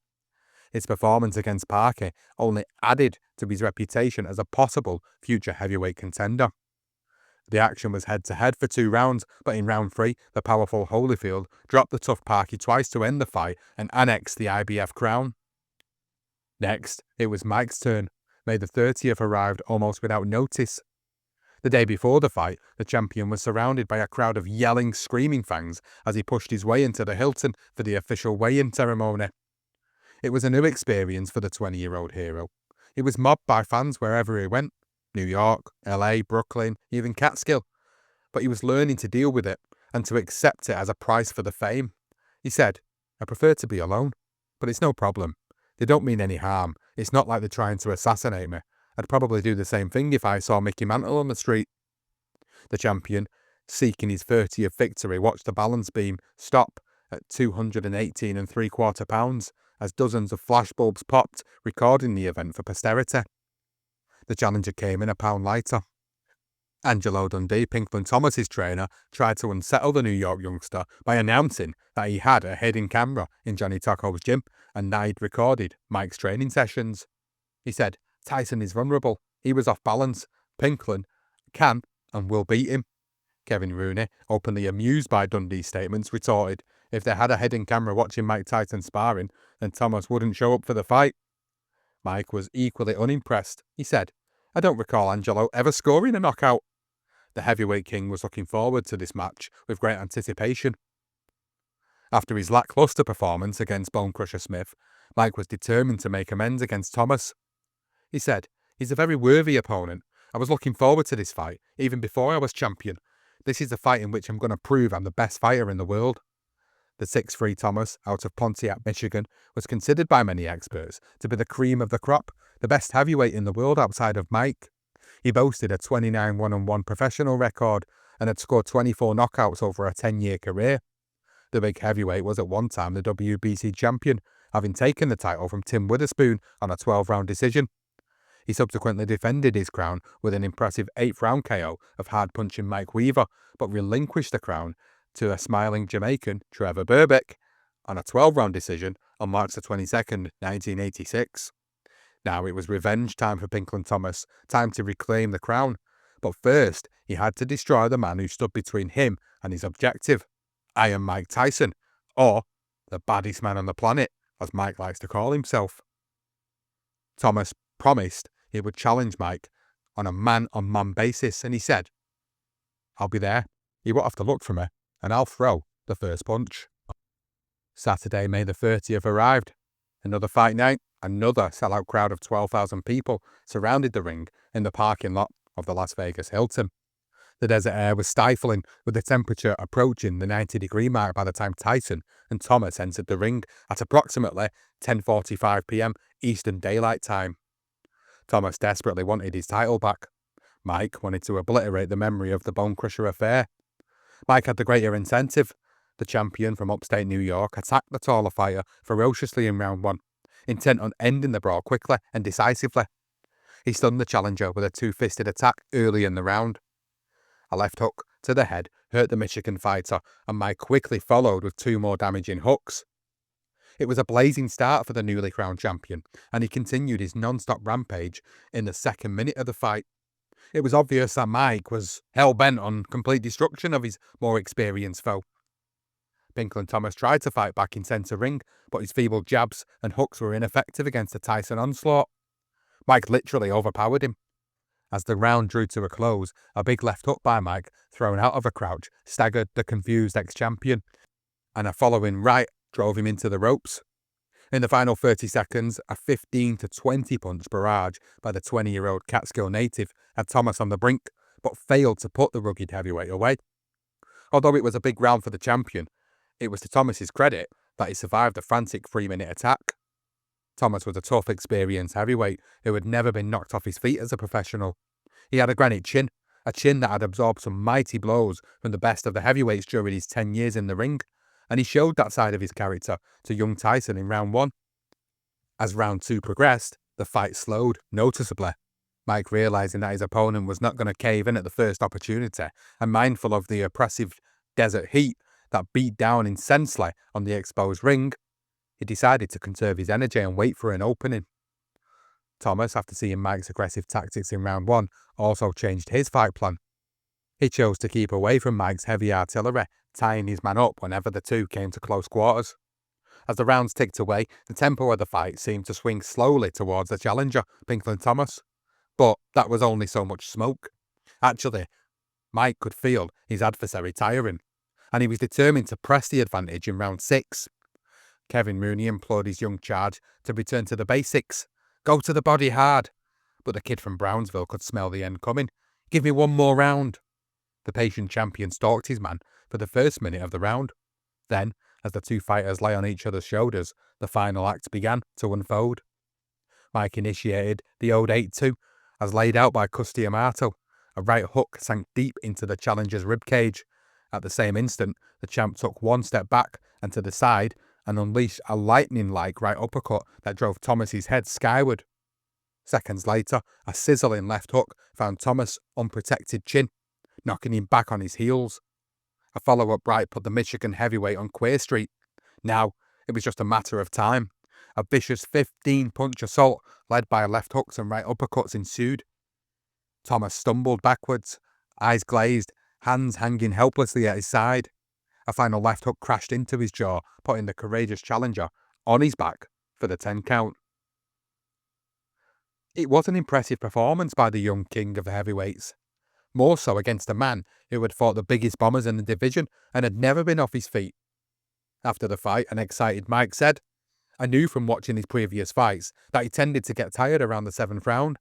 His performance against Parkey only added to his reputation as a possible future heavyweight contender. The action was head-to-head for 2 rounds, but in round 3, the powerful Holyfield dropped the tough Parkey twice to end the fight and annex the IBF crown. Next, it was Mike's turn. May the 30th arrived almost without notice. The day before the fight, the champion was surrounded by a crowd of yelling, screaming fans as he pushed his way into the Hilton for the official weigh-in ceremony. It was a new experience for the 20-year-old hero. He was mobbed by fans wherever he went: New York, LA, Brooklyn, even Catskill. But he was learning to deal with it and to accept it as a price for the fame. He said, "I prefer to be alone, but it's no problem. They don't mean any harm. It's not like they're trying to assassinate me. I'd probably do the same thing if I saw Mickey Mantle on the street." The champion, seeking his 30th victory, watched the balance beam stop at 218 3/4 pounds as dozens of flashbulbs popped, recording the event for posterity. The challenger came in a pound lighter. Angelo Dundee, Pinklon Thomas's trainer, tried to unsettle the New York youngster by announcing that he had a hidden camera in Johnny Tocco's gym and that he'd recorded Mike's training sessions. He said, "Tyson is vulnerable. He was off balance. Pinklon can and will beat him." Kevin Rooney, openly amused by Dundee's statements, retorted, "If they had a hidden camera watching Mike Tyson sparring, then Thomas wouldn't show up for the fight." Mike was equally unimpressed. He said, "I don't recall Angelo ever scoring a knockout." The heavyweight king was looking forward to this match with great anticipation. After his lacklustre performance against Bonecrusher Smith, Mike was determined to make amends against Thomas. He said, "He's a very worthy opponent. I was looking forward to this fight, even before I was champion. This is a fight in which I'm going to prove I'm the best fighter in the world." The 6'3" Thomas, out of Pontiac, Michigan, was considered by many experts to be the cream of the crop, the best heavyweight in the world outside of Mike. He boasted a 29-1-1 professional record and had scored 24 knockouts over a 10-year career. The big heavyweight was at one time the WBC champion, having taken the title from Tim Witherspoon on a 12-round decision. He subsequently defended his crown with an impressive 8th-round KO of hard-punching Mike Weaver, but relinquished the crown to a smiling Jamaican, Trevor Berbick, on a 12-round decision on March 22nd, 1986. Now it was revenge time for Pinklon Thomas, time to reclaim the crown. But first, he had to destroy the man who stood between him and his objective, Iron Mike Tyson, or the baddest man on the planet, as Mike likes to call himself. Thomas promised he would challenge Mike on a man-on-man basis, and he said, "I'll be there. You won't have to look for me, and I'll throw the first punch." Saturday, May the 30th arrived. Another fight night. Another sellout crowd of 12,000 people surrounded the ring in the parking lot of the Las Vegas Hilton. The desert air was stifling, with the temperature approaching the 90-degree mark by the time Tyson and Thomas entered the ring at approximately 10:45 p.m. Eastern Daylight Time. Thomas desperately wanted his title back. Mike wanted to obliterate the memory of the Bonecrusher affair. Mike had the greater incentive. The champion from upstate New York attacked the taller fighter ferociously in round 1, intent on ending the brawl quickly and decisively. He stunned the challenger with a two-fisted attack early in the round. A left hook to the head hurt the Michigan fighter, and Mike quickly followed with 2 more damaging hooks. It was a blazing start for the newly crowned champion, and he continued his non-stop rampage in the second minute of the fight. It was obvious that Mike was hell-bent on complete destruction of his more experienced foe. Pinklon Thomas tried to fight back in centre ring, but his feeble jabs and hooks were ineffective against the Tyson onslaught. Mike literally overpowered him. As the round drew to a close, a big left hook by Mike, thrown out of a crouch, staggered the confused ex-champion, and a following right drove him into the ropes. In the final 30 seconds, a 15 to 20 punch barrage by the 20-year-old Catskill native had Thomas on the brink, but failed to put the rugged heavyweight away. Although it was a big round for the champion, it was to Thomas's credit that he survived a frantic 3-minute attack. Thomas was a tough, experienced heavyweight who had never been knocked off his feet as a professional. He had a granite chin, a chin that had absorbed some mighty blows from the best of the heavyweights during his 10 years in the ring, and he showed that side of his character to young Tyson in round 1. As round 2 progressed, the fight slowed noticeably. Mike, realising that his opponent was not going to cave in at the first opportunity, and mindful of the oppressive desert heat that beat down intensely on the exposed ring, he decided to conserve his energy and wait for an opening. Thomas, after seeing Mike's aggressive tactics in round 1, also changed his fight plan. He chose to keep away from Mike's heavy artillery, tying his man up whenever the two came to close quarters. As the rounds ticked away, the tempo of the fight seemed to swing slowly towards the challenger, Pinklon Thomas. But that was only so much smoke. Actually, Mike could feel his adversary tiring, and he was determined to press the advantage in round 6. Kevin Rooney implored his young charge to return to the basics. Go to the body hard. But the kid from Brownsville could smell the end coming. Give me one more round. The patient champion stalked his man for the first minute of the round. Then, as the two fighters lay on each other's shoulders, the final act began to unfold. Mike initiated the Ode 8-2, as laid out by Custy Amato. A right hook sank deep into the challenger's ribcage. At the same instant, the champ took one step back and to the side and unleashed a lightning-like right uppercut that drove Thomas's head skyward. Seconds later, a sizzling left hook found Thomas' unprotected chin, knocking him back on his heels. A follow-up right put the Michigan heavyweight on Queer Street. Now, it was just a matter of time. A vicious 15-punch assault, led by left hooks and right uppercuts, ensued. Thomas stumbled backwards, eyes glazed, hands hanging helplessly at his side. A final left hook crashed into his jaw, putting the courageous challenger on his back for the 10 count. It was an impressive performance by the young king of the heavyweights, more so against a man who had fought the biggest bombers in the division and had never been off his feet. After the fight, an excited Mike said, "I knew from watching his previous fights that he tended to get tired around the 7th round.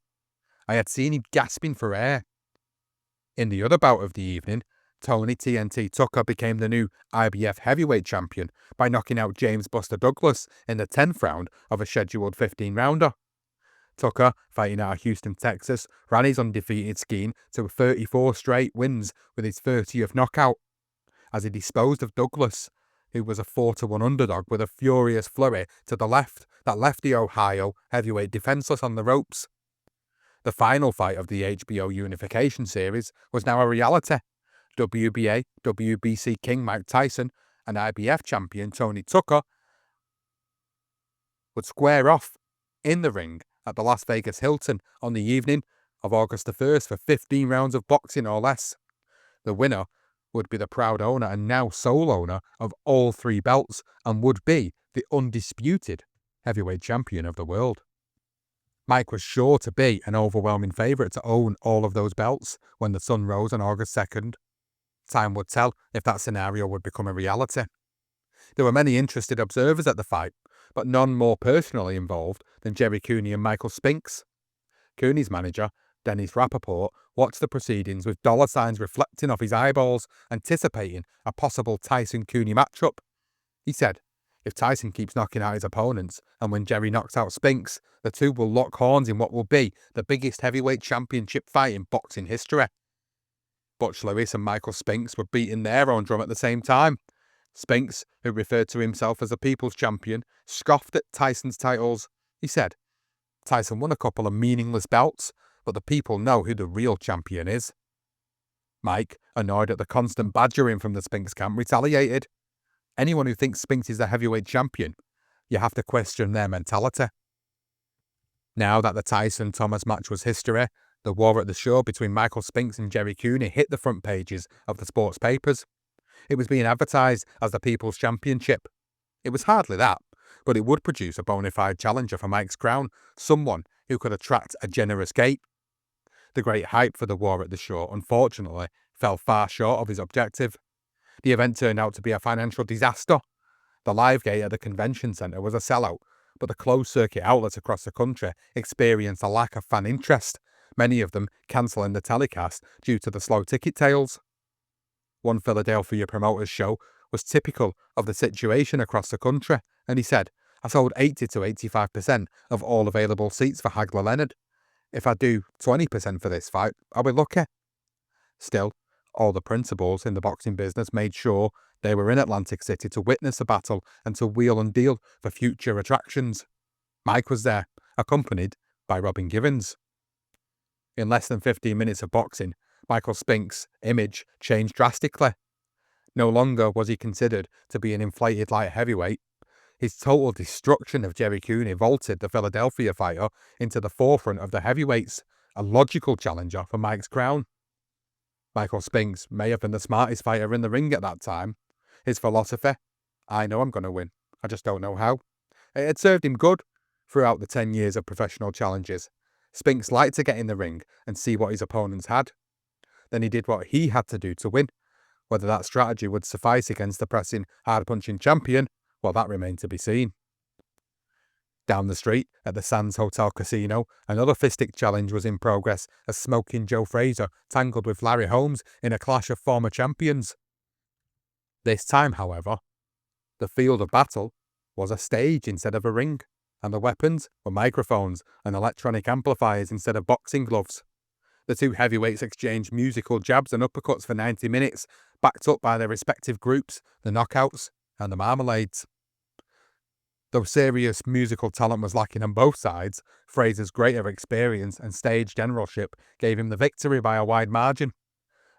I had seen him gasping for air." In the other bout of the evening, Tony TNT Tucker became the new IBF heavyweight champion by knocking out James Buster Douglas in the 10th round of a scheduled 15-rounder. Tucker, fighting out of Houston, Texas, ran his undefeated scheme to 34 straight wins with his 30th knockout, as he disposed of Douglas, who was a 4-1 underdog with a furious flurry to the left that left the Ohio heavyweight defenseless on the ropes. The final fight of the HBO Unification series was now a reality. WBA, WBC king Mike Tyson and IBF champion Tony Tucker would square off in the ring at the Las Vegas Hilton on the evening of August the 1st for 15 rounds of boxing or less. The winner would be the proud owner and now sole owner of all 3 belts and would be the undisputed heavyweight champion of the world. Mike was sure to be an overwhelming favourite to own all of those belts when the sun rose on August 2nd. Time would tell if that scenario would become a reality. There were many interested observers at the fight, but none more personally involved than Jerry Cooney and Michael Spinks. Cooney's manager, Dennis Rappaport, watched the proceedings with dollar signs reflecting off his eyeballs, anticipating a possible Tyson-Cooney matchup. He said, If Tyson keeps knocking out his opponents, and when Jerry knocks out Spinks, the two will lock horns in what will be the biggest heavyweight championship fight in boxing history. Butch Lewis and Michael Spinks were beating their own drum at the same time. Spinks, who referred to himself as a people's champion, scoffed at Tyson's titles. He said, "Tyson won a couple of meaningless belts, but the people know who the real champion is." Mike, annoyed at the constant badgering from the Spinks camp, retaliated. Anyone who thinks Spinks is the heavyweight champion, you have to question their mentality. Now that the Tyson-Thomas match was history, the war at the show between Michael Spinks and Jerry Cooney hit the front pages of the sports papers. It was being advertised as the People's Championship. It was hardly that, but it would produce a bona fide challenger for Mike's crown, someone who could attract a generous gate. The great hype for the war at the show, unfortunately, fell far short of his objective. The event turned out to be a financial disaster. The live gate at the convention centre was a sellout, but the closed-circuit outlets across the country experienced a lack of fan interest, many of them cancelling the telecast due to the slow ticket sales. One Philadelphia promoter's show was typical of the situation across the country, and he said, "I sold 80 to 85% of all available seats for Hagler Leonard. If I do 20% for this fight, I'll be lucky." Still, all the principals in the boxing business made sure they were in Atlantic City to witness the battle and to wheel and deal for future attractions. Mike was there, accompanied by Robin Givens. In less than 15 minutes of boxing, Michael Spinks' image changed drastically. No longer was he considered to be an inflated light heavyweight. His total destruction of Jerry Cooney vaulted the Philadelphia fighter into the forefront of the heavyweights, a logical challenger for Mike's crown. Michael Spinks may have been the smartest fighter in the ring at that time. His philosophy, "I know I'm going to win, I just don't know how," it had served him good throughout the 10 years of professional challenges. Spinks liked to get in the ring and see what his opponents had. Then he did what he had to do to win. Whether that strategy would suffice against the pressing, hard-punching champion, well, that remained to be seen. Down the street, at the Sands Hotel Casino, another fistic challenge was in progress as Smoking Joe Frazier tangled with Larry Holmes in a clash of former champions. This time, however, the field of battle was a stage instead of a ring, and the weapons were microphones and electronic amplifiers instead of boxing gloves. The two heavyweights exchanged musical jabs and uppercuts for 90 minutes, backed up by their respective groups, the Knockouts and the Marmalades. Though serious musical talent was lacking on both sides, Frazier's greater experience and stage generalship gave him the victory by a wide margin.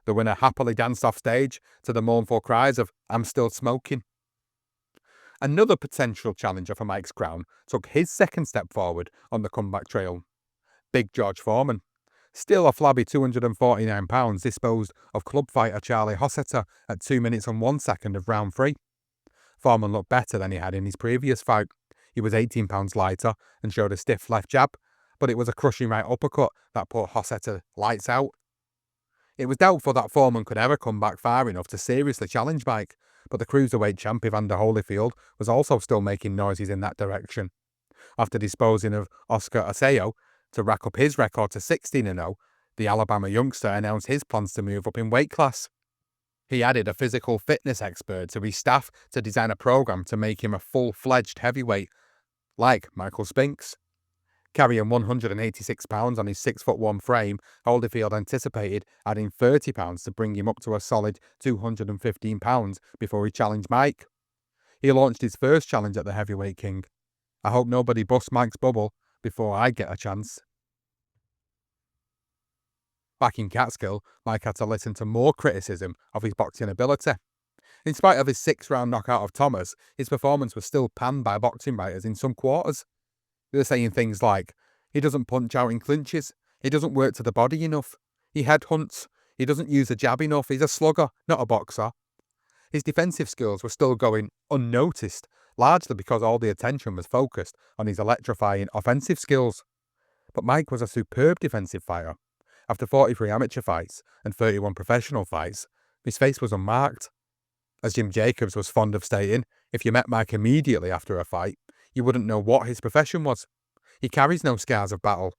The winner happily danced off stage to the mournful cries of "I'm still smoking." Another potential challenger for Mike's crown took his second step forward on the comeback trail. Big George Foreman, still a flabby £249, disposed of club fighter Charlie Hosseter at 2 minutes and 1 second of round 3. Foreman looked better than he had in his previous fight. He was 18 pounds lighter and showed a stiff left jab, but it was a crushing right uppercut that put Hosseter lights out. It was doubtful that Foreman could ever come back far enough to seriously challenge Mike, but the cruiserweight champ Evander Holyfield was also still making noises in that direction. After disposing of Oscar Aseo to rack up his record to 16-0, the Alabama youngster announced his plans to move up in weight class. He added a physical fitness expert to his staff to design a program to make him a full-fledged heavyweight, like Michael Spinks. Carrying 186 pounds on his 6'1" frame, Holyfield anticipated adding 30 pounds to bring him up to a solid 215 pounds before he challenged Mike. He launched his first challenge at the Heavyweight King. "I hope nobody busts Mike's bubble before I get a chance." Back in Catskill, Mike had to listen to more criticism of his boxing ability. In spite of his 6-round knockout of Thomas, his performance was still panned by boxing writers in some quarters. They were saying things like, "He doesn't punch out in clinches, he doesn't work to the body enough, he headhunts, he doesn't use the jab enough, he's a slugger, not a boxer." His defensive skills were still going unnoticed, largely because all the attention was focused on his electrifying offensive skills. But Mike was a superb defensive fighter. After 43 amateur fights and 31 professional fights, his face was unmarked. As Jim Jacobs was fond of stating, if you met Mike immediately after a fight, you wouldn't know what his profession was. He carries no scars of battle.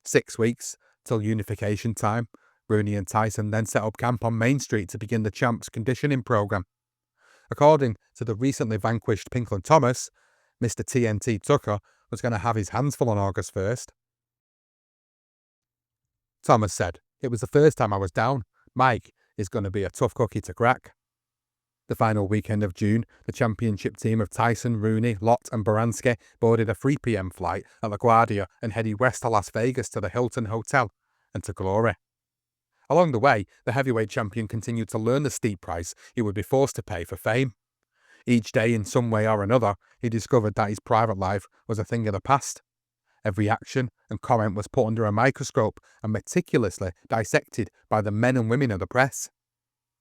6 weeks till unification time, Rooney and Tyson then set up camp on Main Street to begin the champ's conditioning program. According to the recently vanquished Pinklon Thomas, Mr. TNT Tucker was going to have his hands full on August 1st. Thomas said, "It was the first time I was down. Mike is going to be a tough cookie to crack." The final weekend of June, the championship team of Tyson, Rooney, Lott and Baranski boarded a 3 p.m. flight at LaGuardia and headed west to Las Vegas to the Hilton Hotel and to glory. Along the way, the heavyweight champion continued to learn the steep price he would be forced to pay for fame. Each day, in some way or another, he discovered that his private life was a thing of the past. Every action and comment was put under a microscope and meticulously dissected by the men and women of the press.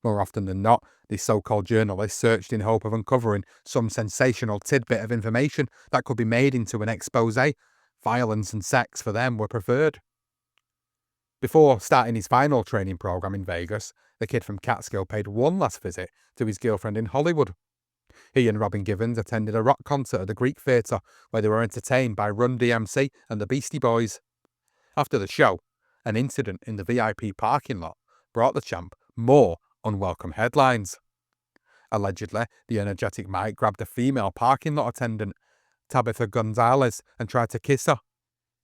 More often than not, these so-called journalists searched in hope of uncovering some sensational tidbit of information that could be made into an exposé. Violence and sex for them were preferred. Before starting his final training program in Vegas, the kid from Catskill paid one last visit to his girlfriend in Hollywood. He and Robin Givens attended a rock concert at the Greek Theatre, where they were entertained by Run DMC and the Beastie Boys. After the show, an incident in the VIP parking lot brought the champ more unwelcome headlines. Allegedly, the energetic Mike grabbed a female parking lot attendant, Tabitha Gonzalez, and tried to kiss her.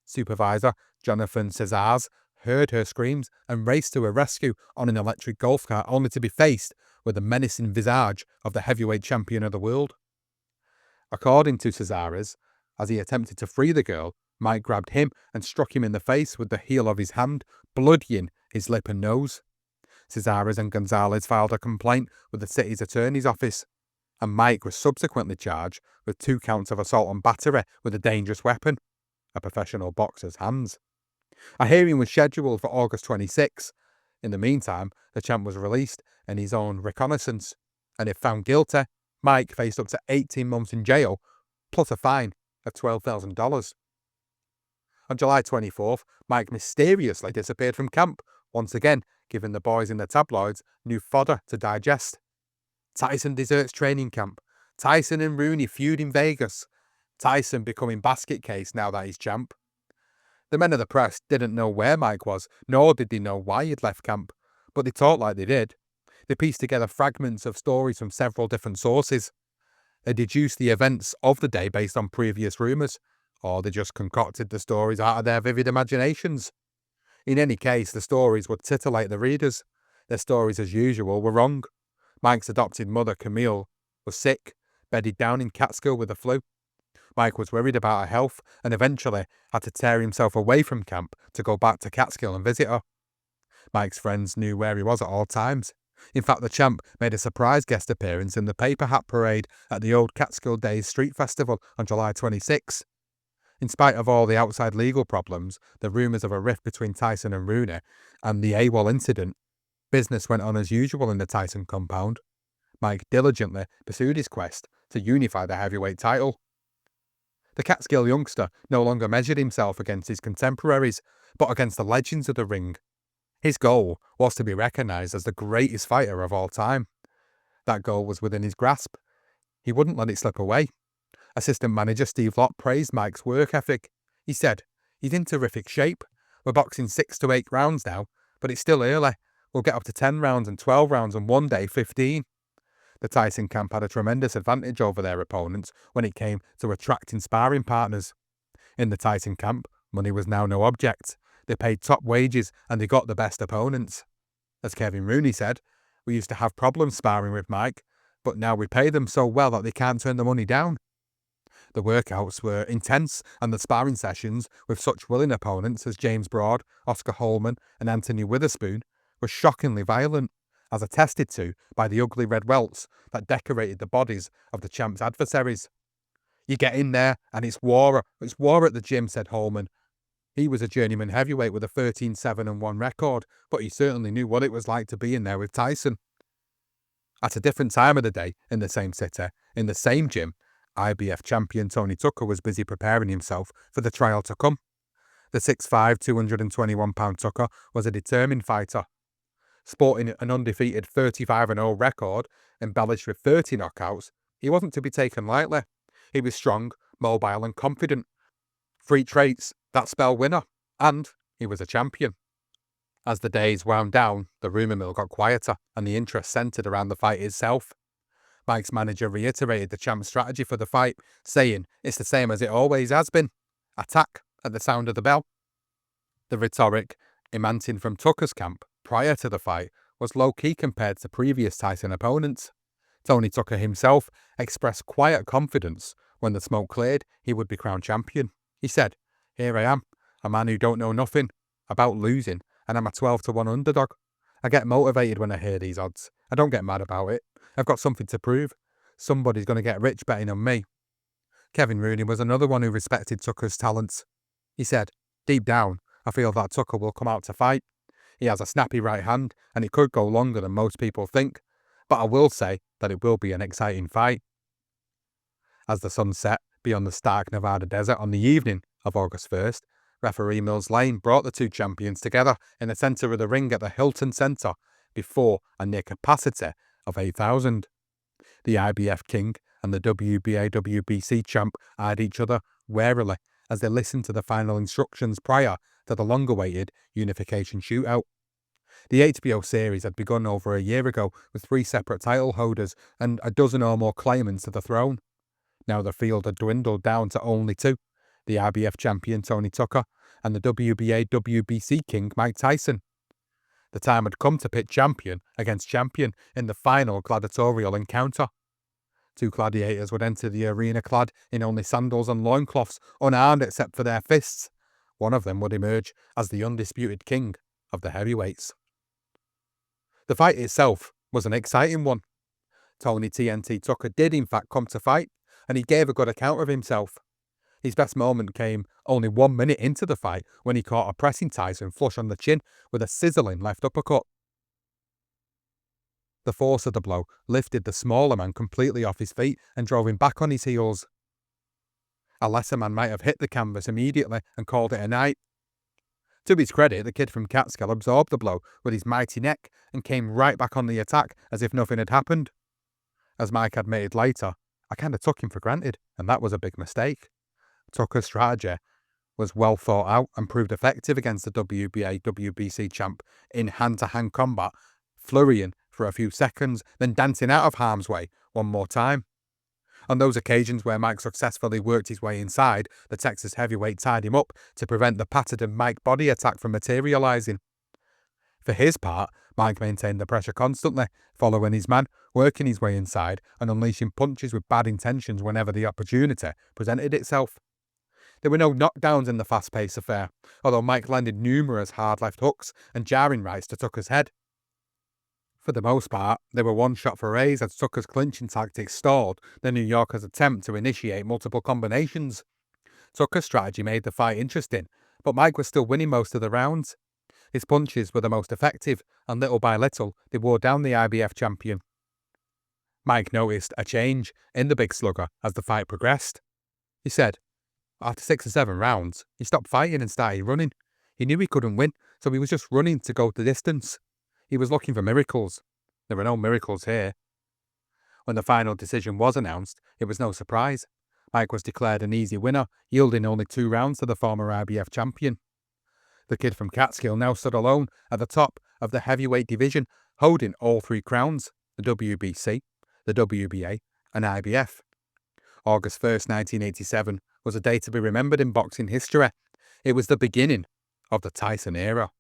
Supervisor Jonathan Cesars heard her screams and raced to her rescue on an electric golf cart, only to be faced with the menacing visage of the heavyweight champion of the world. According to Cesars, as he attempted to free the girl, Mike grabbed him and struck him in the face with the heel of his hand, bloodying his lip and nose. Cesars and Gonzalez filed a complaint with the city's attorney's office, and Mike was subsequently charged with 2 counts of assault and battery with a dangerous weapon, a professional boxer's hands. A hearing was scheduled for August 26. In the meantime, the champ was released in his own reconnaissance, and if found guilty, Mike faced up to 18 months in jail, plus a fine of $12,000. On July 24th, Mike mysteriously disappeared from camp, once again giving the boys in the tabloids new fodder to digest. Tyson deserts training camp. Tyson and Rooney feud in Vegas. Tyson becoming basket case now that he's champ. The men of the press didn't know where Mike was, nor did they know why he'd left camp, but they talked like they did. They pieced together fragments of stories from several different sources. They deduced the events of the day based on previous rumours, or they just concocted the stories out of their vivid imaginations. In any case, the stories would titillate the readers. Their stories, as usual, were wrong. Mike's adopted mother, Camille, was sick, bedded down in Catskill with the flu. Mike was worried about her health and eventually had to tear himself away from camp to go back to Catskill and visit her. Mike's friends knew where he was at all times. In fact, the champ made a surprise guest appearance in the Paper Hat Parade at the Old Catskill Days Street Festival on July 26. In spite of all the outside legal problems, the rumours of a rift between Tyson and Rooney, and the AWOL incident, business went on as usual in the Tyson compound. Mike diligently pursued his quest to unify the heavyweight title. The Catskill youngster no longer measured himself against his contemporaries, but against the legends of the ring. His goal was to be recognised as the greatest fighter of all time. That goal was within his grasp. He wouldn't let it slip away. Assistant manager Steve Lott praised Mike's work ethic. He said, "He's in terrific shape. We're boxing 6 to 8 rounds now, but it's still early. We'll get up to 10 rounds and 12 rounds and one day 15. The Tyson camp had a tremendous advantage over their opponents when it came to attracting sparring partners. In the Tyson camp, money was now no object. They paid top wages and they got the best opponents. As Kevin Rooney said, "We used to have problems sparring with Mike, but now we pay them so well that they can't turn the money down." The workouts were intense, and the sparring sessions with such willing opponents as James Broad, Oscar Holman and Anthony Witherspoon were shockingly violent, as attested to by the ugly red welts that decorated the bodies of the champ's adversaries. "You get in there and it's war at the gym," said Holman. He was a journeyman heavyweight with a 13-7-1 record, but he certainly knew what it was like to be in there with Tyson. At a different time of the day, in the same city, in the same gym, IBF champion Tony Tucker was busy preparing himself for the trial to come. The 6'5", 221-pound Tucker was a determined fighter. Sporting an undefeated 35-0 record, embellished with 30 knockouts, he wasn't to be taken lightly. He was strong, mobile and confident. 3 traits that spell winner, and he was a champion. As the days wound down, the rumour mill got quieter and the interest centred around the fight itself. Mike's manager reiterated the champ's strategy for the fight, saying it's the same as it always has been. Attack at the sound of the bell. The rhetoric emanating from Tucker's camp prior to the fight was low-key compared to previous Tyson opponents. Tony Tucker himself expressed quiet confidence when the smoke cleared he would be crowned champion. He said, "Here I am, a man who don't know nothing about losing, and I'm a 12-1 underdog. I get motivated when I hear these odds. I don't get mad about it. I've got something to prove. Somebody's going to get rich betting on me." Kevin Rooney was another one who respected Tucker's talents. He said, "Deep down, I feel that Tucker will come out to fight. He has a snappy right hand, and it could go longer than most people think. But I will say that it will be an exciting fight." As the sun set beyond the stark Nevada desert on the evening of August 1st, referee Mills Lane brought the two champions together in the centre of the ring at the Hilton Centre before a near capacity of 8,000. The IBF King and the WBA WBC champ eyed each other warily as they listened to the final instructions prior to the long-awaited unification shootout. The HBO series had begun over a year ago with 3 separate title holders and a dozen or more claimants to the throne. Now the field had dwindled down to only 2, the IBF champion Tony Tucker and the WBA WBC King Mike Tyson. The time had come to pit champion against champion in the final gladiatorial encounter. 2 gladiators would enter the arena clad in only sandals and loincloths, unarmed except for their fists. One of them would emerge as the undisputed king of the heavyweights. The fight itself was an exciting one. Tony TNT Tucker did in fact come to fight, and he gave a good account of himself. His best moment came only 1 minute into the fight when he caught a pressing Tyson flush on the chin with a sizzling left uppercut. The force of the blow lifted the smaller man completely off his feet and drove him back on his heels. A lesser man might have hit the canvas immediately and called it a night. To his credit, the kid from Catskill absorbed the blow with his mighty neck and came right back on the attack as if nothing had happened. As Mike admitted later, "I kinda took him for granted, and that was a big mistake." Tucker's strategy was well thought out and proved effective against the WBA WBC champ in hand-to-hand combat, flurrying for a few seconds, then dancing out of harm's way one more time. On those occasions where Mike successfully worked his way inside, the Texas heavyweight tied him up to prevent the patented Mike body attack from materialising. For his part, Mike maintained the pressure constantly, following his man, working his way inside and unleashing punches with bad intentions whenever the opportunity presented itself. There were no knockdowns in the fast-paced affair, although Mike landed numerous hard left hooks and jarring rights to Tucker's head. For the most part, they were one-shot forays as Tucker's clinching tactics stalled the New Yorker's attempt to initiate multiple combinations. Tucker's strategy made the fight interesting, but Mike was still winning most of the rounds. His punches were the most effective, and little by little, they wore down the IBF champion. Mike noticed a change in the big slugger as the fight progressed. He said, after 6 or 7 rounds, he stopped fighting and started running. He knew he couldn't win, so he was just running to go the distance. He was looking for miracles. There were no miracles here. When the final decision was announced, it was no surprise. Mike was declared an easy winner, yielding only 2 rounds to the former IBF champion. The kid from Catskill now stood alone at the top of the heavyweight division, holding all 3 crowns, the WBC, the WBA, and IBF. August 1st, 1987 was a day to be remembered in boxing history. It was the beginning of the Tyson era.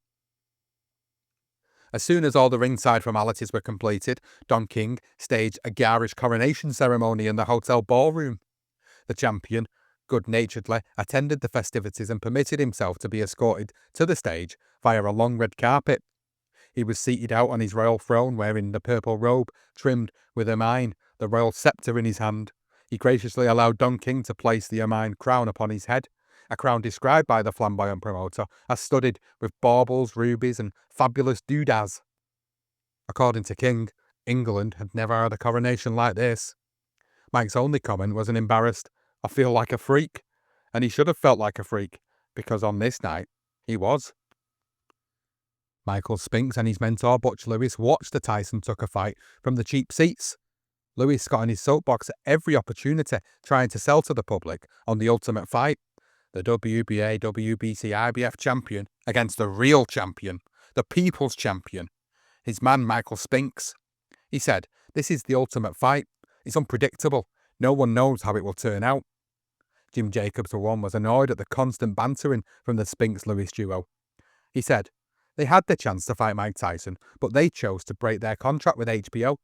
As soon as all the ringside formalities were completed, Don King staged a garish coronation ceremony in the hotel ballroom. The champion good-naturedly attended the festivities and permitted himself to be escorted to the stage via a long red carpet. He was seated out on his royal throne wearing the purple robe trimmed with ermine, the royal sceptre in his hand. He graciously allowed Don King to place the ermine crown upon his head, a crown described by the flamboyant promoter as studded with baubles, rubies and fabulous doodads. According to King, England had never had a coronation like this. Mike's only comment was an embarrassed, "I feel like a freak," and he should have felt like a freak, because on this night, he was. Michael Spinks and his mentor Butch Lewis watched the Tyson-Tucker fight from the cheap seats. Lewis got on his soapbox at every opportunity, trying to sell to the public on the ultimate fight. The WBA WBC IBF champion against the real champion, the people's champion, his man Michael Spinks. He said, "This is the ultimate fight. It's unpredictable. No one knows how it will turn out. Jim Jacobs, for one, was annoyed at the constant bantering from the Spinks-Lewis duo. He said, "They had the chance to fight Mike Tyson, but they chose to break their contract with HBO.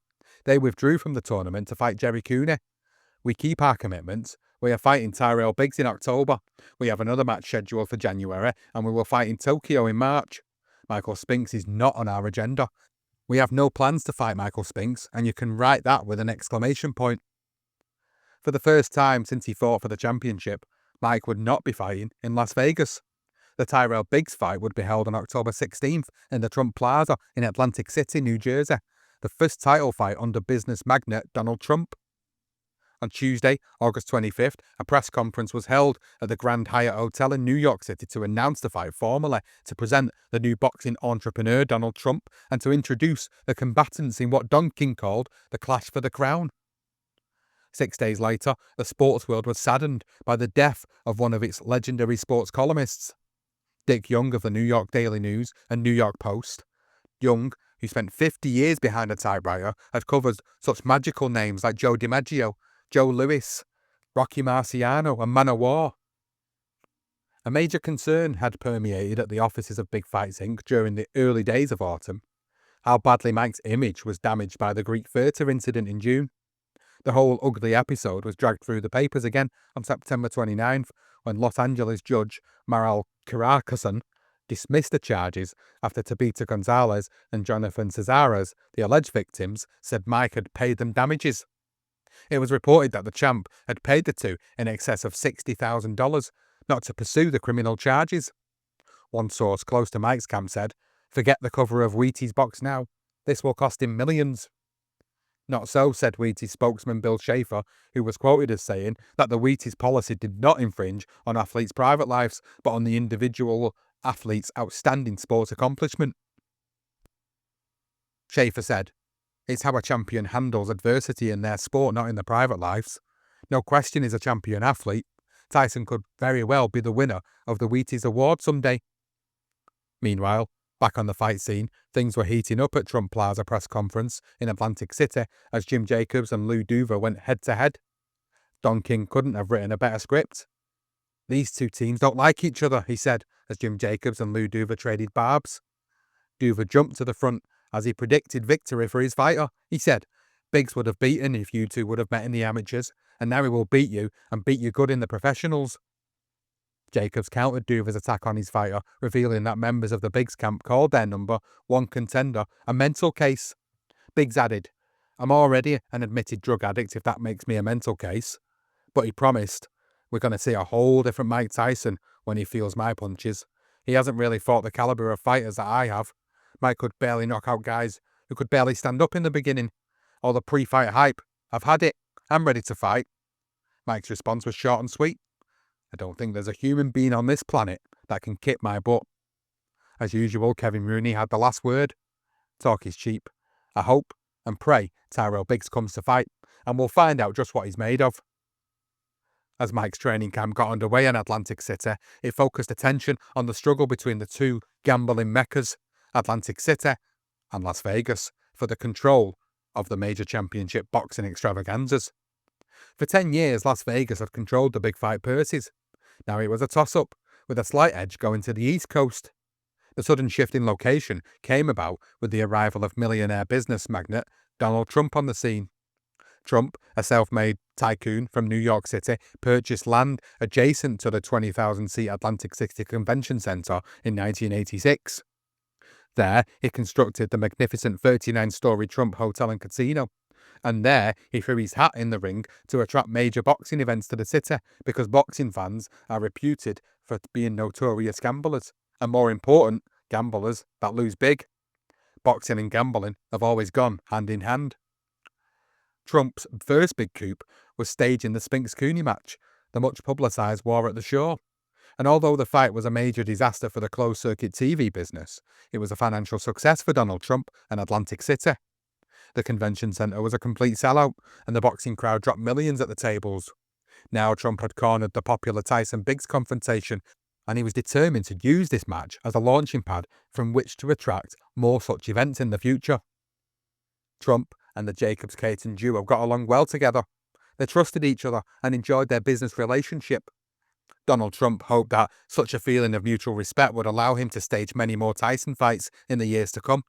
They withdrew from the tournament to fight Jerry Cooney. We keep our commitments. We are fighting Tyrell Biggs in October. We have another match scheduled for January, and we will fight in Tokyo in March. Michael Spinks is not on our agenda. We have no plans to fight Michael Spinks, and you can write that with an exclamation point." For the first time since he fought for the championship, Mike would not be fighting in Las Vegas. The Tyrell Biggs fight would be held on October 16th in the Trump Plaza in Atlantic City, New Jersey, the first title fight under business magnate Donald Trump. On Tuesday, August 25th, a press conference was held at the Grand Hyatt Hotel in New York City to announce the fight formally, to present the new boxing entrepreneur Donald Trump, and to introduce the combatants in what Don King called the clash for the crown. 6 days later, the sports world was saddened by the death of one of its legendary sports columnists, Dick Young of the New York Daily News and New York Post. Young, who spent 50 years behind a typewriter, had covered such magical names like Joe DiMaggio, Joe Louis, Rocky Marciano, and Man O' War. A major concern had permeated at the offices of Big Fights Inc. during the early days of autumn: how badly Mike's image was damaged by the Greek theatre incident in June. The whole ugly episode was dragged through the papers again on September 29th, when Los Angeles judge Maral Caracasson dismissed the charges after Tabitha Gonzalez and Jonathan Cesares, the alleged victims, said Mike had paid them damages. It was reported that the champ had paid the two in excess of $60,000 not to pursue the criminal charges. One source close to Mike's camp said, "Forget the cover of Wheaties box now. This will cost him millions." Not so, said Wheaties spokesman Bill Schaefer, who was quoted as saying that the Wheaties policy did not infringe on athletes' private lives, but on the individual athlete's outstanding sports accomplishment. Schaefer said, "It's how a champion handles adversity in their sport, not in their private lives. No question he's a champion athlete. Tyson could very well be the winner of the Wheaties Award someday." Meanwhile, back on the fight scene, things were heating up at Trump Plaza press conference in Atlantic City as Jim Jacobs and Lou Duva went head-to-head. Don King couldn't have written a better script. "These two teams don't like each other," he said, as Jim Jacobs and Lou Duva traded barbs. Duva jumped to the front as he predicted victory for his fighter. He said, "Biggs would have beaten if you two would have met in the amateurs, and now he will beat you, and beat you good in the professionals." Jacobs countered Duva's attack on his fighter, revealing that members of the Biggs camp called their number one contender a mental case. Biggs added, "I'm already an admitted drug addict if that makes me a mental case." But he promised, "We're going to see a whole different Mike Tyson when he feels my punches. He hasn't really fought the caliber of fighters that I have. Mike could barely knock out guys who could barely stand up in the beginning. All the pre-fight hype, I've had it. I'm ready to fight." Mike's response was short and sweet. "I don't think there's a human being on this planet that can kick my butt." As usual, Kevin Rooney had the last word. "Talk is cheap. I hope and pray Tyrell Biggs comes to fight, and we'll find out just what he's made of." As Mike's training camp got underway in Atlantic City, it focused attention on the struggle between the two gambling meccas, Atlantic City and Las Vegas, for the control of the major championship boxing extravaganzas. For 10 years, Las Vegas had controlled the big fight purses. Now it was a toss-up, with a slight edge going to the East Coast. The sudden shift in location came about with the arrival of millionaire business magnate Donald Trump on the scene. Trump, a self-made tycoon from New York City, purchased land adjacent to the 20,000-seat Atlantic City Convention Center in 1986. There, he constructed the magnificent 39-story Trump Hotel and Casino. And there, he threw his hat in the ring to attract major boxing events to the city, because boxing fans are reputed for being notorious gamblers, and more important, gamblers that lose big. Boxing and gambling have always gone hand in hand. Trump's first big coup was staging the Spinks-Cooney match, the much publicised war at the Shore. And although the fight was a major disaster for the closed-circuit TV business, it was a financial success for Donald Trump and Atlantic City. The convention centre was a complete sellout, and the boxing crowd dropped millions at the tables. Now Trump had cornered the popular Tyson-Biggs confrontation, and he was determined to use this match as a launching pad from which to attract more such events in the future. Trump and the Jacobs-Caton duo got along well together. They trusted each other and enjoyed their business relationship. Donald Trump hoped that such a feeling of mutual respect would allow him to stage many more Tyson fights in the years to come.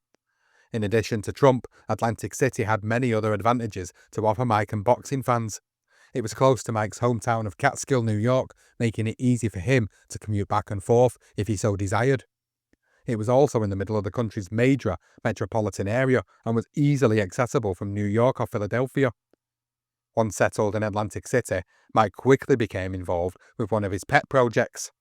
In addition to Trump, Atlantic City had many other advantages to offer Mike and boxing fans. It was close to Mike's hometown of Catskill, New York, making it easy for him to commute back and forth if he so desired. It was also in the middle of the country's major metropolitan area and was easily accessible from New York or Philadelphia. Once settled in Atlantic City, Mike quickly became involved with one of his pet projects.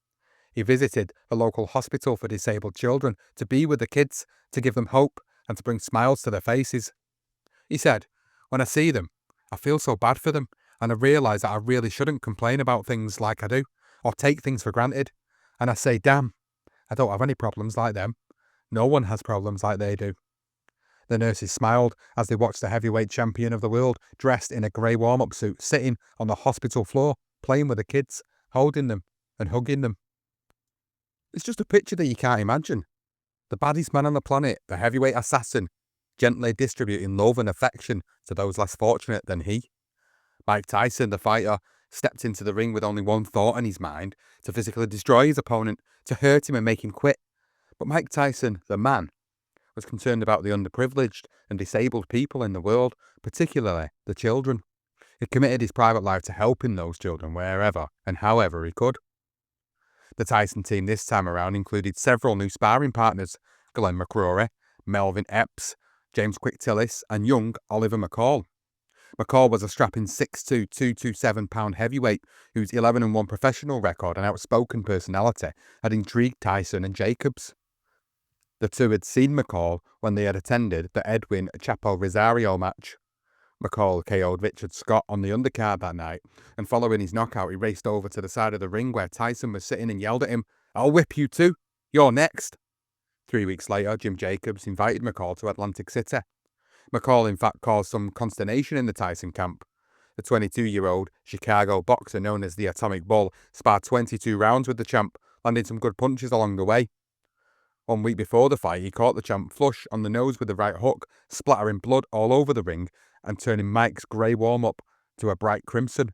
He visited a local hospital for disabled children to be with the kids, to give them hope, and to bring smiles to their faces. He said, "When I see them, I feel so bad for them, and I realise that I really shouldn't complain about things like I do, or take things for granted. And I say, damn, I don't have any problems like them. No one has problems like they do." The nurses smiled as they watched the heavyweight champion of the world, dressed in a grey warm-up suit, sitting on the hospital floor, playing with the kids, holding them and hugging them. It's just a picture that you can't imagine. The baddest man on the planet, the heavyweight assassin, gently distributing love and affection to those less fortunate than he. Mike Tyson, the fighter, stepped into the ring with only one thought in his mind: to physically destroy his opponent, to hurt him and make him quit. But Mike Tyson, the man, was concerned about the underprivileged and disabled people in the world, particularly the children. He committed his private life to helping those children wherever and however he could. The Tyson team this time around included several new sparring partners: Glenn McCrory, Melvin Epps, James Quick Tillis, and young Oliver McCall. McCall was a strapping 6'2", 227-pound heavyweight whose 11-1 professional record and outspoken personality had intrigued Tyson and Jacobs. The two had seen McCall when they had attended the Edwin Chapo Rosario match. McCall KO'd Richard Scott on the undercard that night, and following his knockout he raced over to the side of the ring where Tyson was sitting and yelled at him, "I'll whip you too. You're next." 3 weeks later, Jim Jacobs invited McCall to Atlantic City. McCall in fact caused some consternation in the Tyson camp. The 22-year-old Chicago boxer known as the Atomic Bull sparred 22 rounds with the champ, landing some good punches along the way. 1 week before the fight, he caught the champ flush on the nose with the right hook, splattering blood all over the ring and turning Mike's grey warm-up to a bright crimson.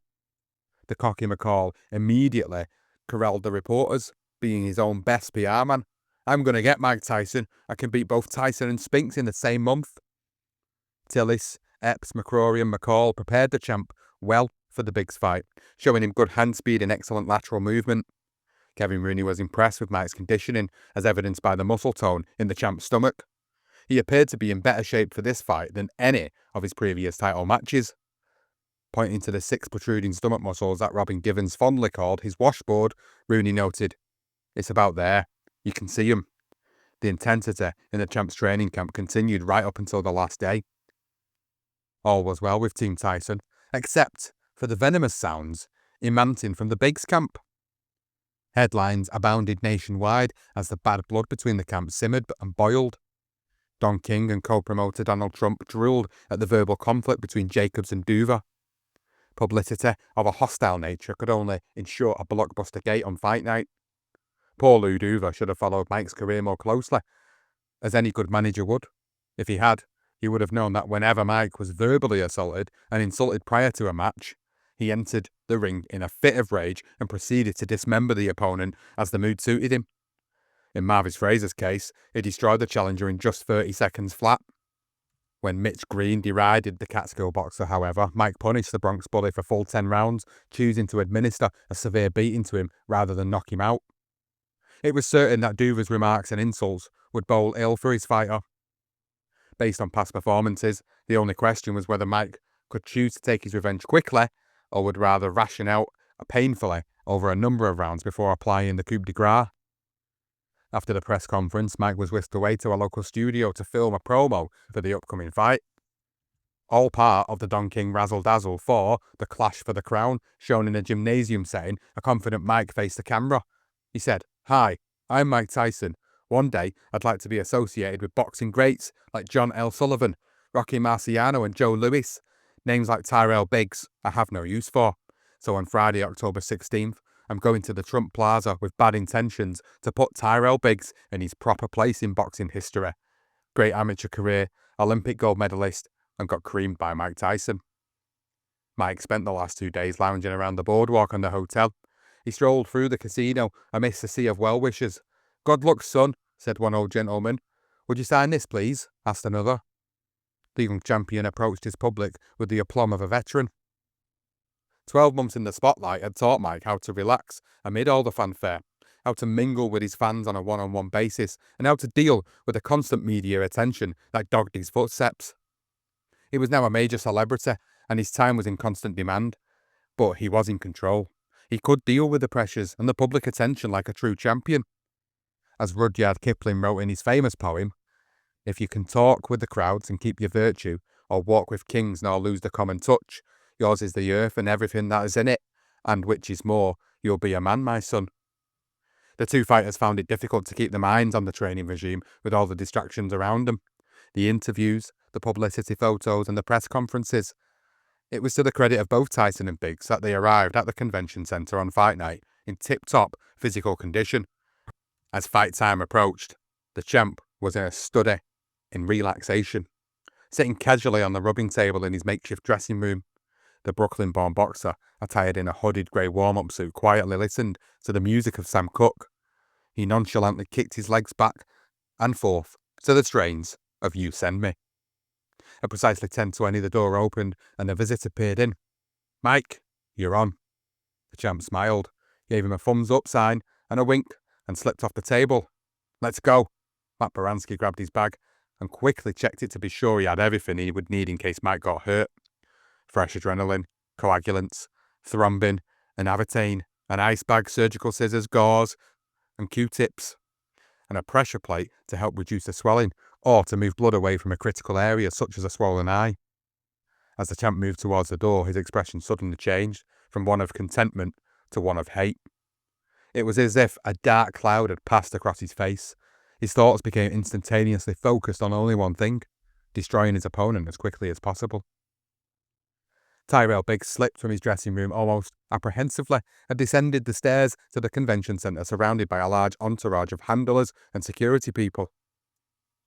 The cocky McCall immediately corralled the reporters, being his own best PR man. "I'm going to get Mike Tyson. I can beat both Tyson and Spinks in the same month." Tillis, Epps, McCrory and McCall prepared the champ well for the big fight, showing him good hand speed and excellent lateral movement. Kevin Rooney was impressed with Mike's conditioning, as evidenced by the muscle tone in the champ's stomach. He appeared to be in better shape for this fight than any of his previous title matches. Pointing to the 6 protruding stomach muscles that Robin Givens fondly called his washboard, Rooney noted, "It's about there. You can see 'em." The intensity in the champ's training camp continued right up until the last day. All was well with Team Tyson, except for the venomous sounds emanating from the Biggs camp. Headlines abounded nationwide as the bad blood between the camps simmered and boiled. Don King and co-promoter Donald Trump drooled at the verbal conflict between Jacobs and Duva. Publicity of a hostile nature could only ensure a blockbuster gate on fight night. Poor Lou Duva should have followed Mike's career more closely, as any good manager would. If he had, he would have known that whenever Mike was verbally assaulted and insulted prior to a match, he entered the ring in a fit of rage and proceeded to dismember the opponent as the mood suited him. In Marvis Fraser's case, he destroyed the challenger in just 30 seconds flat. When Mitch Green derided the Catskill boxer, however, Mike punished the Bronx Bully for full 10 rounds, choosing to administer a severe beating to him rather than knock him out. It was certain that Duva's remarks and insults would bowl ill for his fighter. Based on past performances, the only question was whether Mike could choose to take his revenge quickly or would rather ration out painfully over a number of rounds before applying the coup de grace. After the press conference, Mike was whisked away to a local studio to film a promo for the upcoming fight. All part of the Don King razzle-dazzle for the Clash for the Crown, shown in a gymnasium setting. A confident Mike faced the camera. He said, "Hi, I'm Mike Tyson. One day, I'd like to be associated with boxing greats like John L. Sullivan, Rocky Marciano and Joe Louis. Names like Tyrell Biggs I have no use for. So on Friday, October 16th, I'm going to the Trump Plaza with bad intentions to put Tyrell Biggs in his proper place in boxing history. Great amateur career, Olympic gold medalist, and got creamed by Mike Tyson. Mike spent the last 2 days lounging around the boardwalk and the hotel. He strolled through the casino amidst a sea of well-wishers. "Good luck, son," said one old gentleman. "Would you sign this, please?" asked another. The young champion approached his public with the aplomb of a veteran. 12 months in the spotlight had taught Mike how to relax amid all the fanfare, how to mingle with his fans on a one-on-one basis, and how to deal with the constant media attention that dogged his footsteps. He was now a major celebrity, and his time was in constant demand, but he was in control. He could deal with the pressures and the public attention like a true champion. As Rudyard Kipling wrote in his famous poem, "If you can talk with the crowds and keep your virtue, or walk with kings nor lose the common touch, yours is the earth and everything that is in it, and which is more, you'll be a man, my son." The two fighters found it difficult to keep their minds on the training regime with all the distractions around them. The interviews, the publicity photos and the press conferences. It was to the credit of both Tyson and Biggs that they arrived at the convention centre on fight night in tip-top physical condition. As fight time approached, the champ was in a study in relaxation. Sitting casually on the rubbing table in his makeshift dressing room, the Brooklyn-born boxer, attired in a hooded grey warm-up suit, quietly listened to the music of Sam Cooke. He nonchalantly kicked his legs back and forth to the strains of "You Send Me." At precisely 10:20, the door opened and a visitor peered in. "Mike, you're on." The champ smiled, gave him a thumbs-up sign and a wink, and slipped off the table. "Let's go." Matt Baranski grabbed his bag and quickly checked it to be sure he had everything he would need in case Mike got hurt. Fresh adrenaline, coagulants, thrombin, an Avatane, an ice bag, surgical scissors, gauze, and Q-tips, and a pressure plate to help reduce the swelling or to move blood away from a critical area such as a swollen eye. As the champ moved towards the door, his expression suddenly changed from one of contentment to one of hate. It was as if a dark cloud had passed across his face. His thoughts became instantaneously focused on only one thing: destroying his opponent as quickly as possible. Tyrell Biggs slipped from his dressing room almost apprehensively and descended the stairs to the convention centre, surrounded by a large entourage of handlers and security people.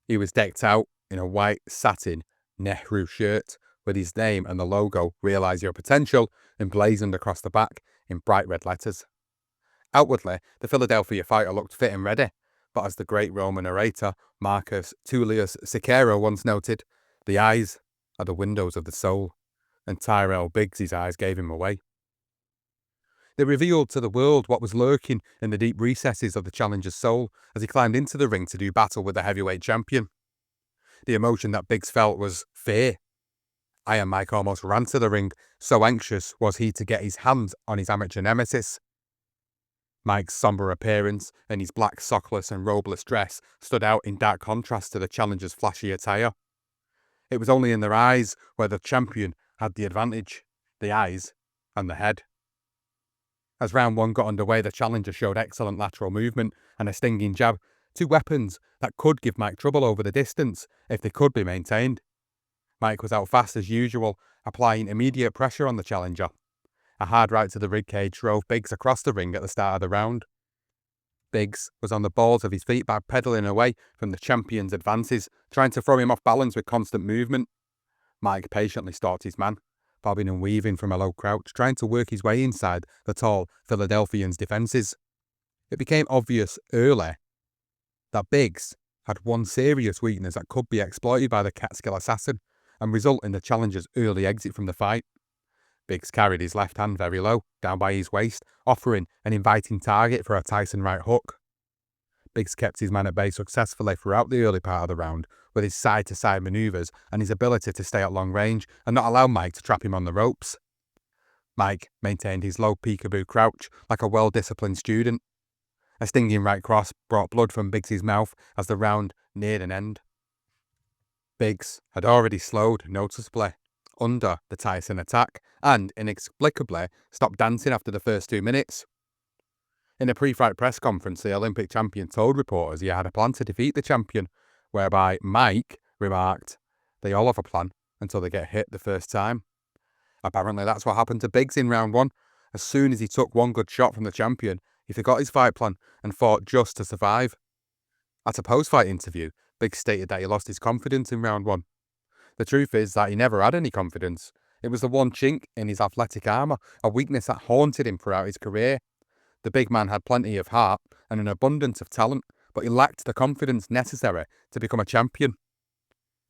He was decked out in a white satin Nehru shirt with his name and the logo "Realise Your Potential" emblazoned across the back in bright red letters. Outwardly, the Philadelphia fighter looked fit and ready, but as the great Roman orator Marcus Tullius Cicero once noted, "The eyes are the windows of the soul," and Tyrell Biggs' eyes gave him away. They revealed to the world what was lurking in the deep recesses of the challenger's soul as he climbed into the ring to do battle with the heavyweight champion. The emotion that Biggs felt was fear. Iron Mike almost ran to the ring, so anxious was he to get his hands on his amateur nemesis. Mike's sombre appearance and his black sockless and robeless dress stood out in dark contrast to the challenger's flashy attire. It was only in their eyes where the champion had the advantage, the eyes and the head. As round one got underway, the challenger showed excellent lateral movement and a stinging jab, two weapons that could give Mike trouble over the distance if they could be maintained. Mike was out fast as usual, applying immediate pressure on the challenger. A hard right to the ribcage drove Biggs across the ring at the start of the round. Biggs was on the balls of his feet backpedaling away from the champion's advances, trying to throw him off balance with constant movement. Mike patiently stalked his man, bobbing and weaving from a low crouch, trying to work his way inside the tall Philadelphian's defences. It became obvious early that Biggs had one serious weakness that could be exploited by the Catskill assassin and result in the challenger's early exit from the fight. Biggs carried his left hand very low, down by his waist, offering an inviting target for a Tyson right hook. Biggs kept his man at bay successfully throughout the early part of the round, with his side-to-side manoeuvres and his ability to stay at long range and not allow Mike to trap him on the ropes. Mike maintained his low peekaboo crouch like a well-disciplined student. A stinging right cross brought blood from Biggs' mouth as the round neared an end. Biggs had already slowed noticeably under the Tyson attack and, inexplicably, stopped dancing after the first 2 minutes. In a pre-fight press conference, the Olympic champion told reporters he had a plan to defeat the champion, whereby Mike remarked, "They all have a plan until they get hit the first time." Apparently that's what happened to Biggs in round one. As soon as he took one good shot from the champion, he forgot his fight plan and fought just to survive. At a post-fight interview, Biggs stated that he lost his confidence in round one. The truth is that he never had any confidence. It was the one chink in his athletic armour, a weakness that haunted him throughout his career. The big man had plenty of heart and an abundance of talent, but he lacked the confidence necessary to become a champion.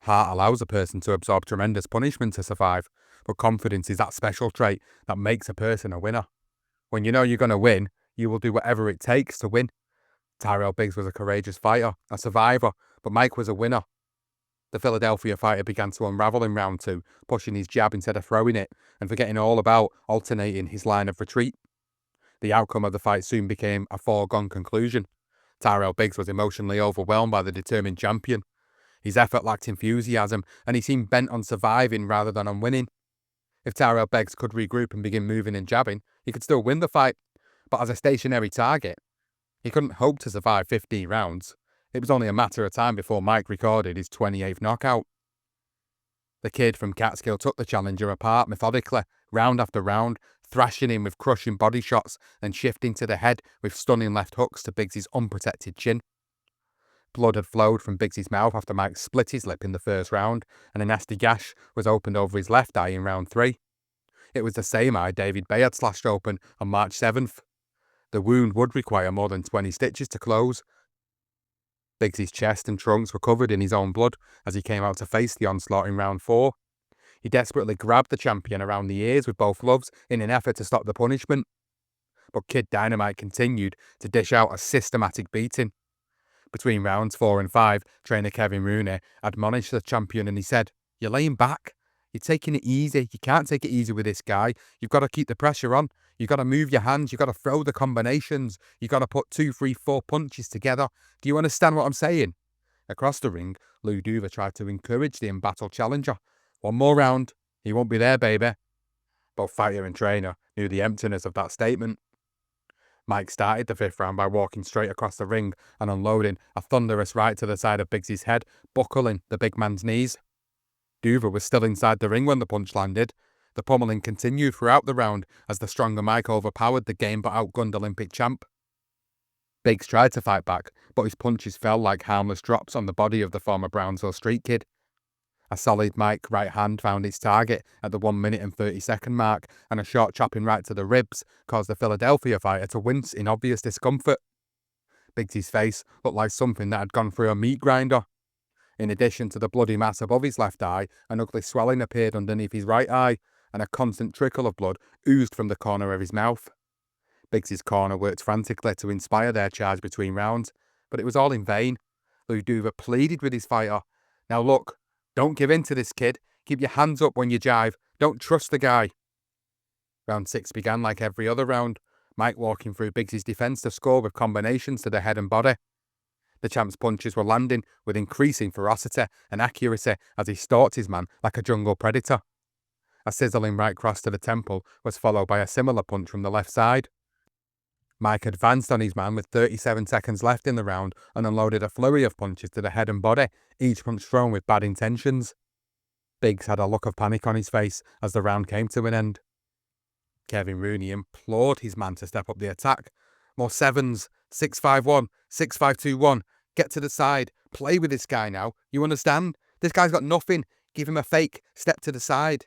Heart allows a person to absorb tremendous punishment to survive, but confidence is that special trait that makes a person a winner. When you know you're going to win, you will do whatever it takes to win. Tyrell Biggs was a courageous fighter, a survivor, but Mike was a winner. The Philadelphia fighter began to unravel in round 2, pushing his jab instead of throwing it, and forgetting all about alternating his line of retreat. The outcome of the fight soon became a foregone conclusion. Tyrell Biggs was emotionally overwhelmed by the determined champion. His effort lacked enthusiasm, and he seemed bent on surviving rather than on winning. If Tyrell Biggs could regroup and begin moving and jabbing, he could still win the fight, but as a stationary target, he couldn't hope to survive 15 rounds. It was only a matter of time before Mike recorded his 28th knockout. The kid from Catskill took the challenger apart methodically, round after round, thrashing him with crushing body shots and shifting to the head with stunning left hooks to Biggs' unprotected chin. Blood had flowed from Biggs' mouth after Mike split his lip in the first round, and a nasty gash was opened over his left eye in round 3. It was the same eye David Bay had slashed open on March 7th. The wound would require more than 20 stitches to close. Biggs' chest and trunks were covered in his own blood as he came out to face the onslaught in round 4. He desperately grabbed the champion around the ears with both gloves in an effort to stop the punishment. But Kid Dynamite continued to dish out a systematic beating. Between rounds 4 and 5, trainer Kevin Rooney admonished the champion and he said, "You're laying back. You're taking it easy. You can't take it easy with this guy. You've got to keep the pressure on. You've got to move your hands. You've got to throw the combinations. You've got to put 2, 3, 4 punches together. Do you understand what I'm saying?" Across the ring, Lou Duva tried to encourage the embattled challenger. "One more round. He won't be there, baby." Both fighter and trainer knew the emptiness of that statement. Mike started the 5th round by walking straight across the ring and unloading a thunderous right to the side of Biggs' head, buckling the big man's knees. Duva was still inside the ring when the punch landed. The pummeling continued throughout the round as the stronger Mike overpowered the game but outgunned Olympic champ. Biggs tried to fight back, but his punches fell like harmless drops on the body of the former Brownsville street kid. A solid Mike right hand found its target at the 1 minute and 30-second mark, and a short chopping right to the ribs caused the Philadelphia fighter to wince in obvious discomfort. Biggs' face looked like something that had gone through a meat grinder. In addition to the bloody mass above his left eye, an ugly swelling appeared underneath his right eye, and a constant trickle of blood oozed from the corner of his mouth. Biggs' corner worked frantically to inspire their charge between rounds, but it was all in vain. Lou Duva pleaded with his fighter, "Now look, don't give in to this kid. Keep your hands up when you jive. Don't trust the guy." Round 6 began like every other round, Mike walking through Biggs' defence to score with combinations to the head and body. The champ's punches were landing with increasing ferocity and accuracy as he stalked his man like a jungle predator. A sizzling right cross to the temple was followed by a similar punch from the left side. Mike advanced on his man with 37 seconds left in the round and unloaded a flurry of punches to the head and body, each punch thrown with bad intentions. Biggs had a look of panic on his face as the round came to an end. Kevin Rooney implored his man to step up the attack. "More 7s, 6-5-1, 6-5-2-1, get to the side, play with this guy now, you understand? This guy's got nothing, give him a fake, step to the side."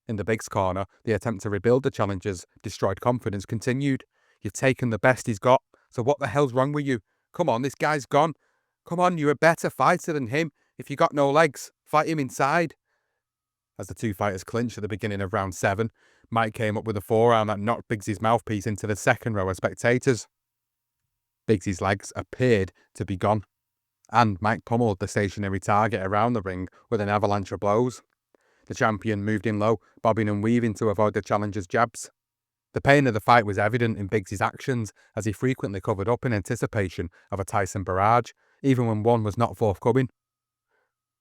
In the Biggs corner, the attempt to rebuild the challenger's destroyed confidence continued. "You've taken the best he's got, so what the hell's wrong with you? Come on, this guy's gone. Come on, you're a better fighter than him. If you got no legs, fight him inside." As the two fighters clinched at the beginning of round 7, Mike came up with a forearm that knocked Biggs' mouthpiece into the second row of spectators. Biggs' legs appeared to be gone, and Mike pummeled the stationary target around the ring with an avalanche of blows. The champion moved in low, bobbing and weaving to avoid the challenger's jabs. The pain of the fight was evident in Biggs' actions as he frequently covered up in anticipation of a Tyson barrage, even when one was not forthcoming.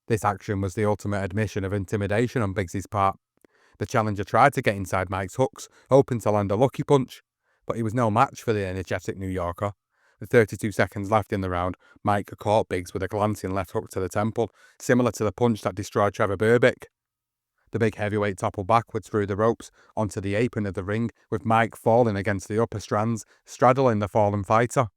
This action was the ultimate admission of intimidation on Biggs' part. The challenger tried to get inside Mike's hooks, hoping to land a lucky punch, but he was no match for the energetic New Yorker. With 32 seconds left in the round, Mike caught Biggs with a glancing left hook to the temple, similar to the punch that destroyed Trevor Burbick. The big heavyweight toppled backwards through the ropes onto the apron of the ring, with Mike falling against the upper strands, straddling the fallen fighter.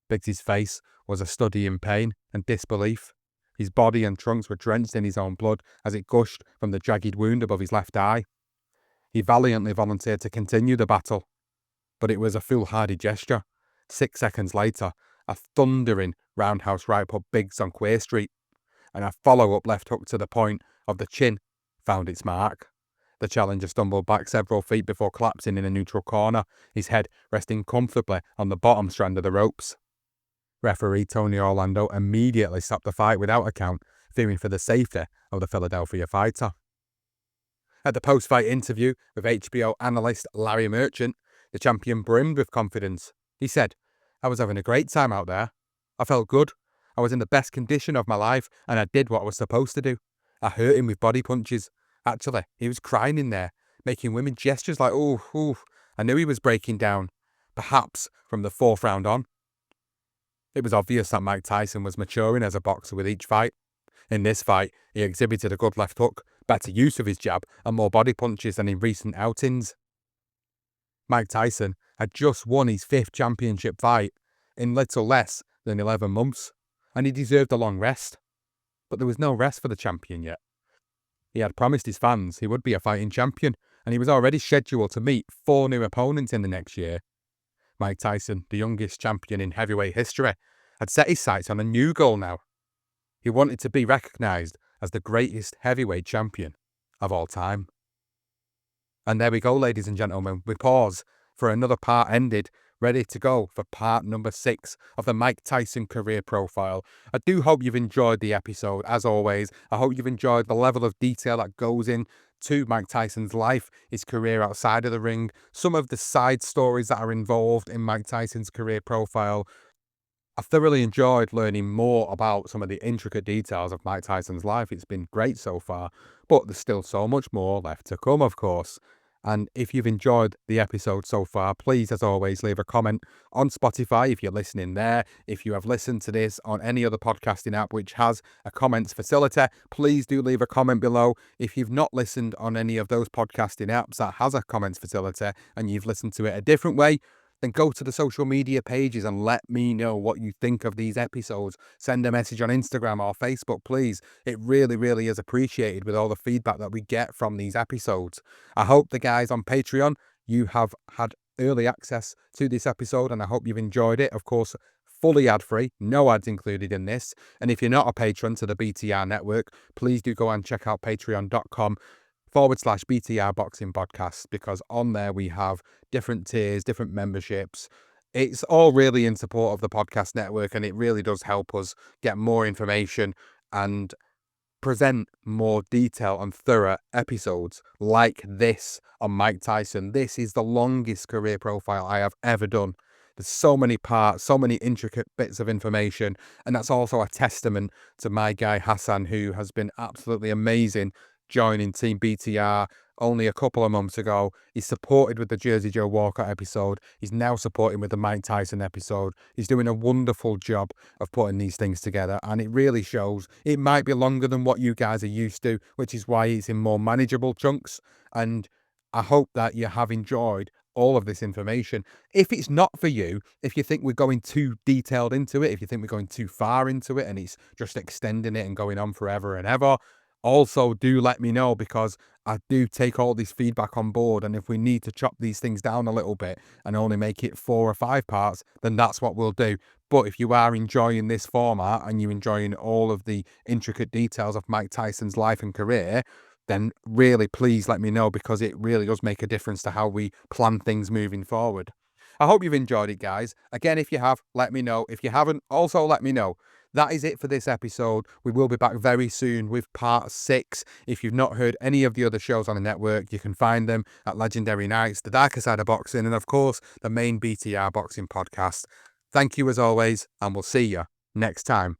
Biggs' face was a study in pain and disbelief. His body and trunks were drenched in his own blood as it gushed from the jagged wound above his left eye. He valiantly volunteered to continue the battle, but it was a foolhardy gesture. 6 seconds later, a thundering roundhouse right put Biggs on Queer Street, and a follow-up left hook to the point of the chin found its mark. The challenger stumbled back several feet before collapsing in a neutral corner, his head resting comfortably on the bottom strand of the ropes. Referee Tony Orlando immediately stopped the fight without a count, fearing for the safety of the Philadelphia fighter. At the post-fight interview with HBO analyst Larry Merchant, the champion brimmed with confidence. He said, "I was having a great time out there. I felt good. I was in the best condition of my life, and I did what I was supposed to do. I hurt him with body punches. Actually, he was crying in there, making women gestures like, ooh, ooh. I knew he was breaking down, perhaps from the 4th round on." It was obvious that Mike Tyson was maturing as a boxer with each fight. In this fight, he exhibited a good left hook, better use of his jab, and more body punches than in recent outings. Mike Tyson had just won his 5th championship fight in little less than 11 months, and he deserved a long rest. But there was no rest for the champion yet. He had promised his fans he would be a fighting champion, and he was already scheduled to meet 4 new opponents in the next year. Mike Tyson, the youngest champion in heavyweight history, had set his sights on a new goal now. He wanted to be recognised as the greatest heavyweight champion of all time. And there we go, ladies and gentlemen. We pause for another part ended, ready to go for part number 6 of the Mike Tyson career profile. I do hope you've enjoyed the episode. As always, I hope you've enjoyed the level of detail that goes into Mike Tyson's life, his career outside of the ring, some of the side stories that are involved in Mike Tyson's career profile. I've thoroughly enjoyed learning more about some of the intricate details of Mike Tyson's life. It's been great so far, but there's still so much more left to come, of course. And if you've enjoyed the episode so far, please, as always, leave a comment on Spotify if you're listening there. If you have listened to this on any other podcasting app which has a comments facility, please do leave a comment below. If you've not listened on any of those podcasting apps that has a comments facility and you've listened to it a different way, then go to the social media pages and let me know what you think of these episodes. Send a message on Instagram or Facebook, please. It really, really is appreciated with all the feedback that we get from these episodes. I hope the guys on Patreon, you have had early access to this episode, and I hope you've enjoyed it. Of course, fully ad-free, no ads included in this. And if you're not a patron to the BTR network, please do go and check out patreon.com/BTR Boxing Podcast, because on there we have different tiers, different memberships. It's all really in support of the podcast network, and it really does help us get more information and present more detail and thorough episodes like this on Mike Tyson. This is the longest career profile I have ever done. There's so many parts, so many intricate bits of information, and that's also a testament to my guy Hassan, who has been absolutely amazing joining Team BTR only a couple of months ago. He's supported with the Jersey Joe Walker episode. He's now supporting with the Mike Tyson episode. He's doing a wonderful job of putting these things together, and it really shows. It might be longer than what you guys are used to, which is why it's in more manageable chunks, and I hope that you have enjoyed all of this information. If it's not for you, if you think we're going too detailed into it, if you think we're going too far into it and it's just extending it and going on forever and ever, also do let me know, because I do take all this feedback on board, and if we need to chop these things down a little bit and only make it 4 or 5 parts, then that's what we'll do. But if you are enjoying this format and you're enjoying all of the intricate details of Mike Tyson's life and career, then really please let me know, because it really does make a difference to how we plan things moving forward. I hope you've enjoyed it, guys. Again, if you have, let me know. If you haven't, also let me know. That is it for this episode. We will be back very soon with part 6. If you've not heard any of the other shows on the network, you can find them at Legendary Nights, The Darker Side of Boxing, and of course, the main BTR Boxing podcast. Thank you as always, and we'll see you next time.